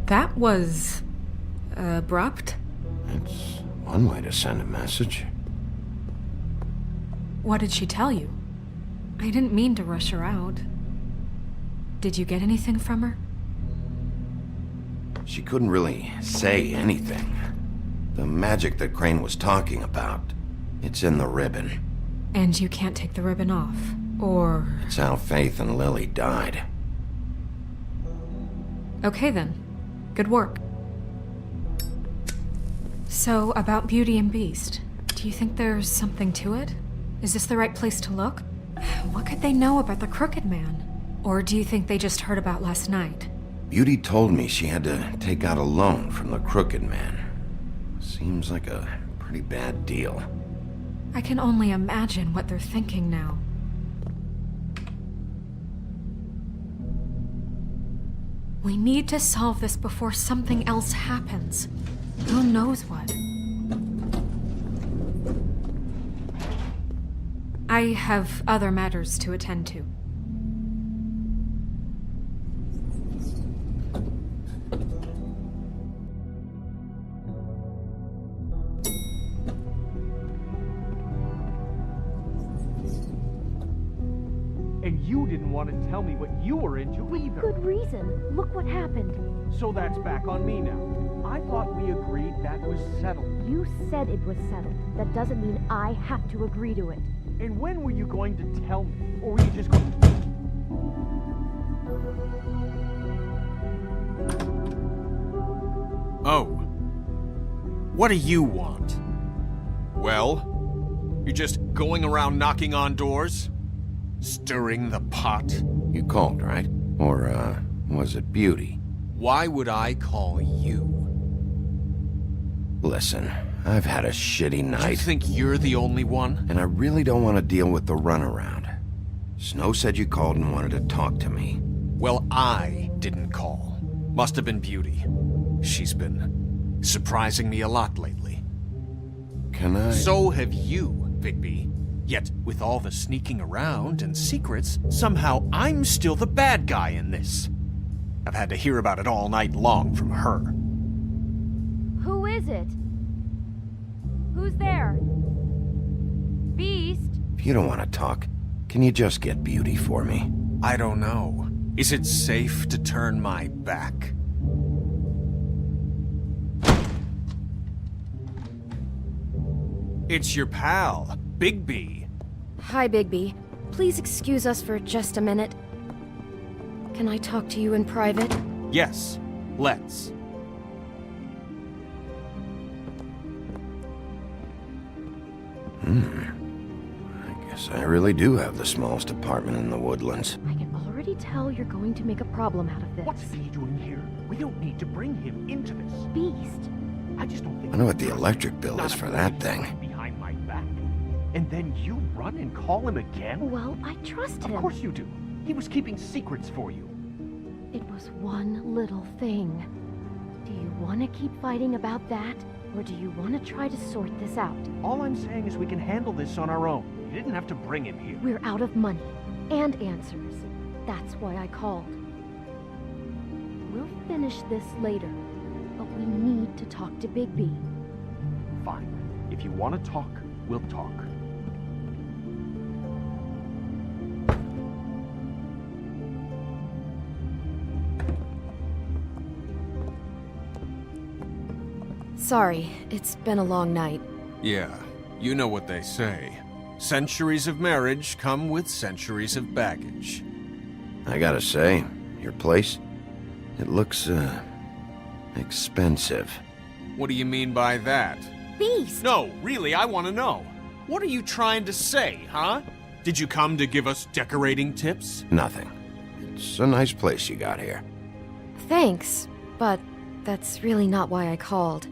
That was... abrupt? It's one way to send a message. What did she tell you? I didn't mean to rush her out. Did you get anything from her? She couldn't really say anything. The magic that Crane was talking about, it's in the ribbon. And you can't take the ribbon off, or... It's how Faith and Lily died. Okay then. Good work. So, about Beauty and Beast, do you think there's something to it? Is this the right place to look? What could they know about the Crooked Man? Or do you think they just heard about last night? Beauty told me she had to take out a loan from the Crooked Man. Seems like a pretty bad deal. I can only imagine what they're thinking now. We need to solve this before something else happens. Who knows what? I have other matters to attend to. And you didn't want to tell me what you were into either. Good reason. Look what happened. So that's back on me now. I thought we agreed that was settled. You said it was settled. That doesn't mean I have to agree to it. And when were you going to tell me? Or were you just going... Oh. What do you want? Well? You're just going around knocking on doors? Stirring the pot? You called, right? Or, was it Beauty? Why would I call you? Listen, I've had a shitty night. You think you're the only one? And I really don't want to deal with the runaround. Snow said you called and wanted to talk to me. Well, I didn't call. Must have been Beauty. She's been surprising me a lot lately. Can I? So have you, Bigby. Yet, with all the sneaking around and secrets, somehow I'm still the bad guy in this. I've had to hear about it all night long from her. Who is it? Who's there? Beast? If you don't want to talk, can you just get Beauty for me? I don't know. Is it safe to turn my back? It's your pal, Bigby. Hi, Bigby. Please excuse us for just a minute. Can I talk to you in private? Yes, let's. I guess I really do have the smallest apartment in the Woodlands. I can already tell you're going to make a problem out of this. What's he doing here? We don't need to bring him into this. Beast. I just don't I think... wonder what the electric bill is for that thing. ...behind my back. And then you run and call him again? Well, I trust him. Of course you do. He was keeping secrets for you. It was one little thing. Do you want to keep fighting about that? Or do you want to try to sort this out? All I'm saying is we can handle this on our own. You didn't have to bring him here. We're out of money and answers. That's why I called. We'll finish this later, but we need to talk to Bigby. Fine. If you want to talk, we'll talk. Sorry, it's been a long night. Yeah, you know what they say. Centuries of marriage come with centuries of baggage. I gotta say, your place, it looks, expensive. What do you mean by that? Beast! No, really, I want to know. What are you trying to say, huh? Did you come to give us decorating tips? Nothing. It's a nice place you got here. Thanks, but that's really not why I called.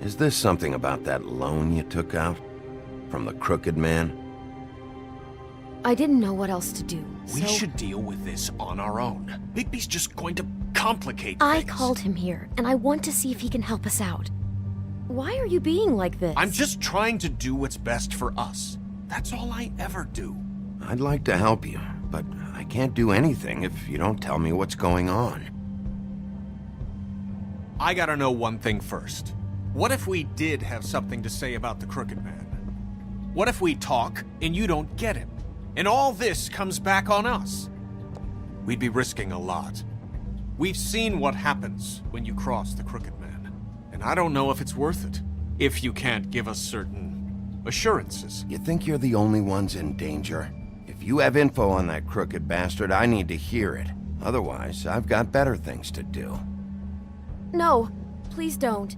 Is this something about that loan you took out? From the crooked man? I didn't know what else to do, We so should deal with this on our own. Bigby's just going to complicate I things. called him here, and I want to see if he can help us out. Why are you being like this? I'm just trying to do what's best for us. That's all I ever do. I'd like to help you, but I can't do anything if you don't tell me what's going on. I gotta know one thing first. What if we did have something to say about the Crooked Man? What if we talk and you don't get him? And all this comes back on us? We'd be risking a lot. We've seen what happens when you cross the Crooked Man. And I don't know if it's worth it. If you can't give us certain assurances. You think you're the only ones in danger? If you have info on that crooked bastard, I need to hear it. Otherwise, I've got better things to do. No, please don't.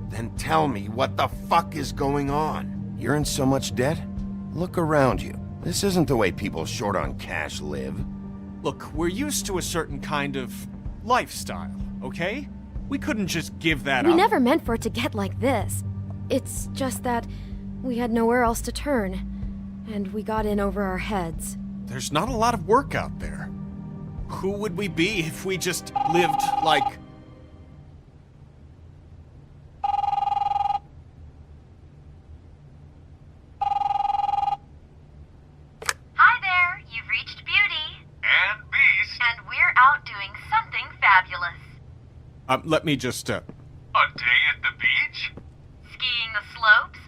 Then tell me what the fuck is going on? You're in so much debt? Look around you. This isn't the way people short on cash live. Look, we're used to a certain kind of lifestyle, okay? We couldn't just give that up. We never meant for it to get like this. It's just that we had nowhere else to turn, and we got in over our heads. There's not a lot of work out there. Who would we be if we just lived like... Hi there, you've reached Beauty. And Beast. And we're out doing something fabulous. let me just, A day at the beach? Skiing the slopes?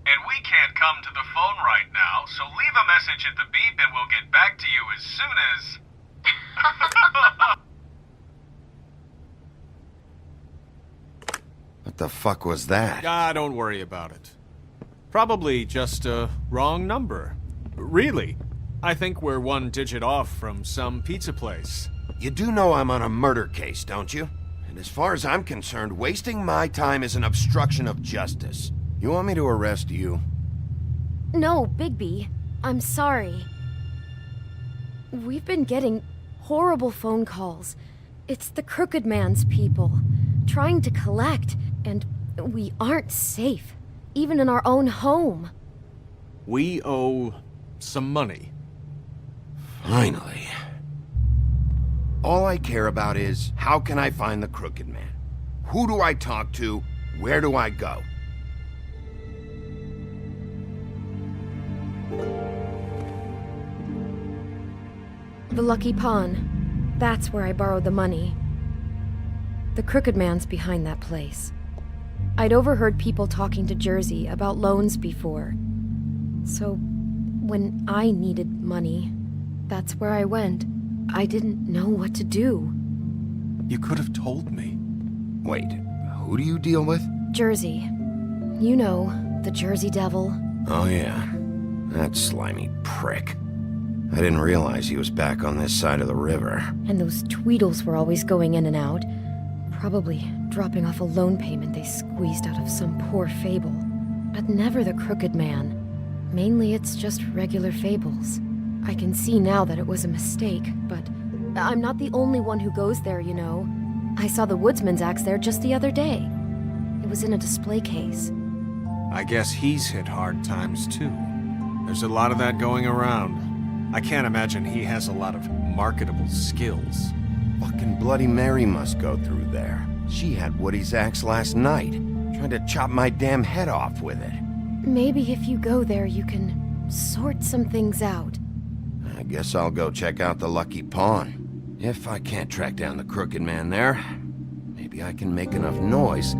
And we can't come to the phone right now, so leave a message at the beep and we'll get back to you as soon as... What the fuck was that? Ah, don't worry about it. Probably just a wrong number. Really, I think we're one digit off from some pizza place. You do know I'm on a murder case, don't you? And as far as I'm concerned, wasting my time is an obstruction of justice. You want me to arrest you? No, Bigby. I'm sorry. We've been getting horrible phone calls. It's the Crooked Man's people, trying to collect, and we aren't safe, even in our own home. We owe some money. Finally. All I care about is, how can I find the Crooked Man? Who do I talk to? Where do I go? The Lucky Pawn. That's where I borrowed the money. The Crooked Man's behind that place. I'd overheard people talking to Jersey about loans before. So, when I needed money, that's where I went. I didn't know what to do. You could have told me. Wait, who do you deal with? Jersey. You know, the Jersey Devil. Oh yeah, that slimy prick. I didn't realize he was back on this side of the river. And those Tweedles were always going in and out. Probably dropping off a loan payment they squeezed out of some poor fable. But never the Crooked Man. Mainly it's just regular fables. I can see now that it was a mistake, but I'm not the only one who goes there, you know. I saw the woodsman's axe there just the other day. It was in a display case. I guess he's hit hard times too. There's a lot of that going around. I can't imagine he has a lot of marketable skills. Fucking Bloody Mary must go through there. She had Woody's axe last night, trying to chop my damn head off with it. Maybe if you go there, you can sort some things out. I guess I'll go check out the Lucky Pawn. If I can't track down the Crooked Man there, maybe I can make enough noise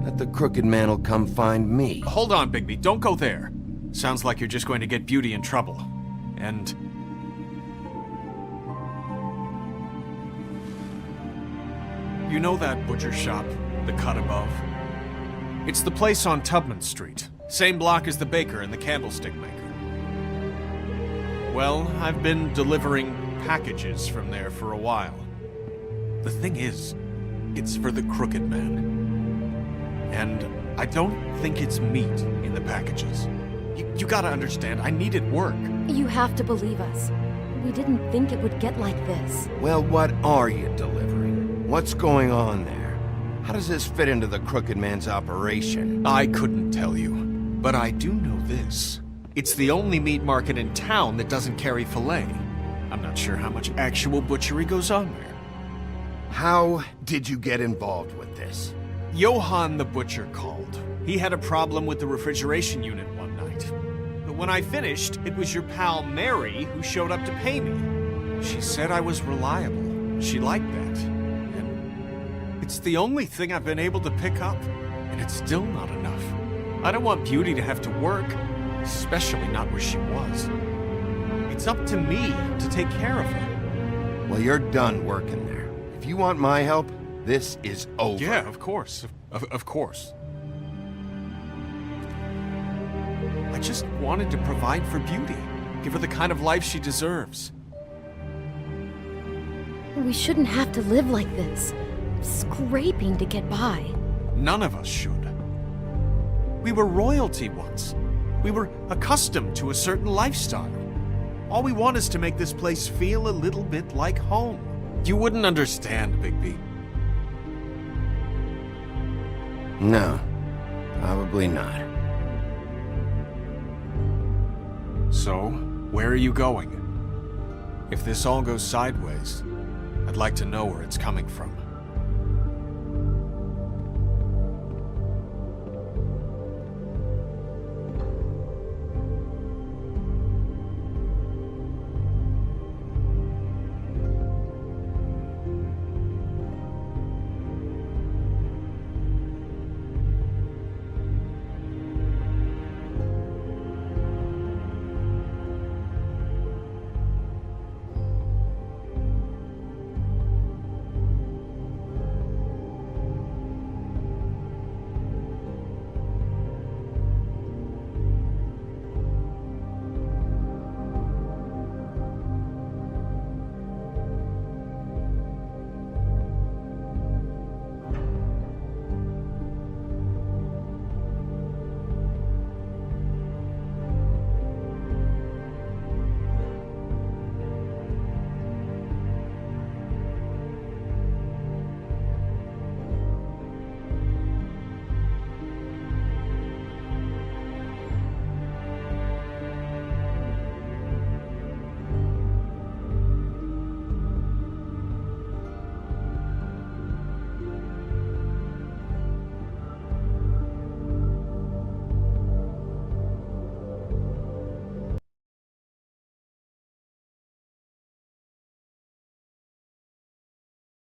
that the Crooked Man will come find me. Hold on, Bigby. Don't go there. Sounds like you're just going to get Beauty in trouble. And... you know that butcher shop, the cut above? It's the place on Tubman Street. Same block as the baker and the candlestick maker. Well, I've been delivering packages from there for a while. The thing is, it's for the Crooked Man. And I don't think it's meat in the packages. You gotta understand, I needed work. You have to believe us. We didn't think it would get like this. Well, what are you delivering? What's going on there? How does this fit into the Crooked Man's operation? I couldn't tell you, but I do know this. It's the only meat market in town that doesn't carry filet. I'm not sure how much actual butchery goes on there. How did you get involved with this? Johann the butcher called. He had a problem with the refrigeration unit one night. But when I finished, it was your pal Mary who showed up to pay me. She said I was reliable. She liked that. And it's the only thing I've been able to pick up. And it's still not enough. I don't want Beauty to have to work. Especially not where she was. It's up to me to take care of her. Well, you're done working there. If you want my help, this is over. Yeah, of course. Of course. I just wanted to provide for Beauty. Give her the kind of life she deserves. We shouldn't have to live like this. Scraping to get by. None of us should. We were royalty once. We were accustomed to a certain lifestyle. All we want is to make this place feel a little bit like home. You wouldn't understand, Bigby. No, probably not. So, where are you going? If this all goes sideways, I'd like to know where it's coming from.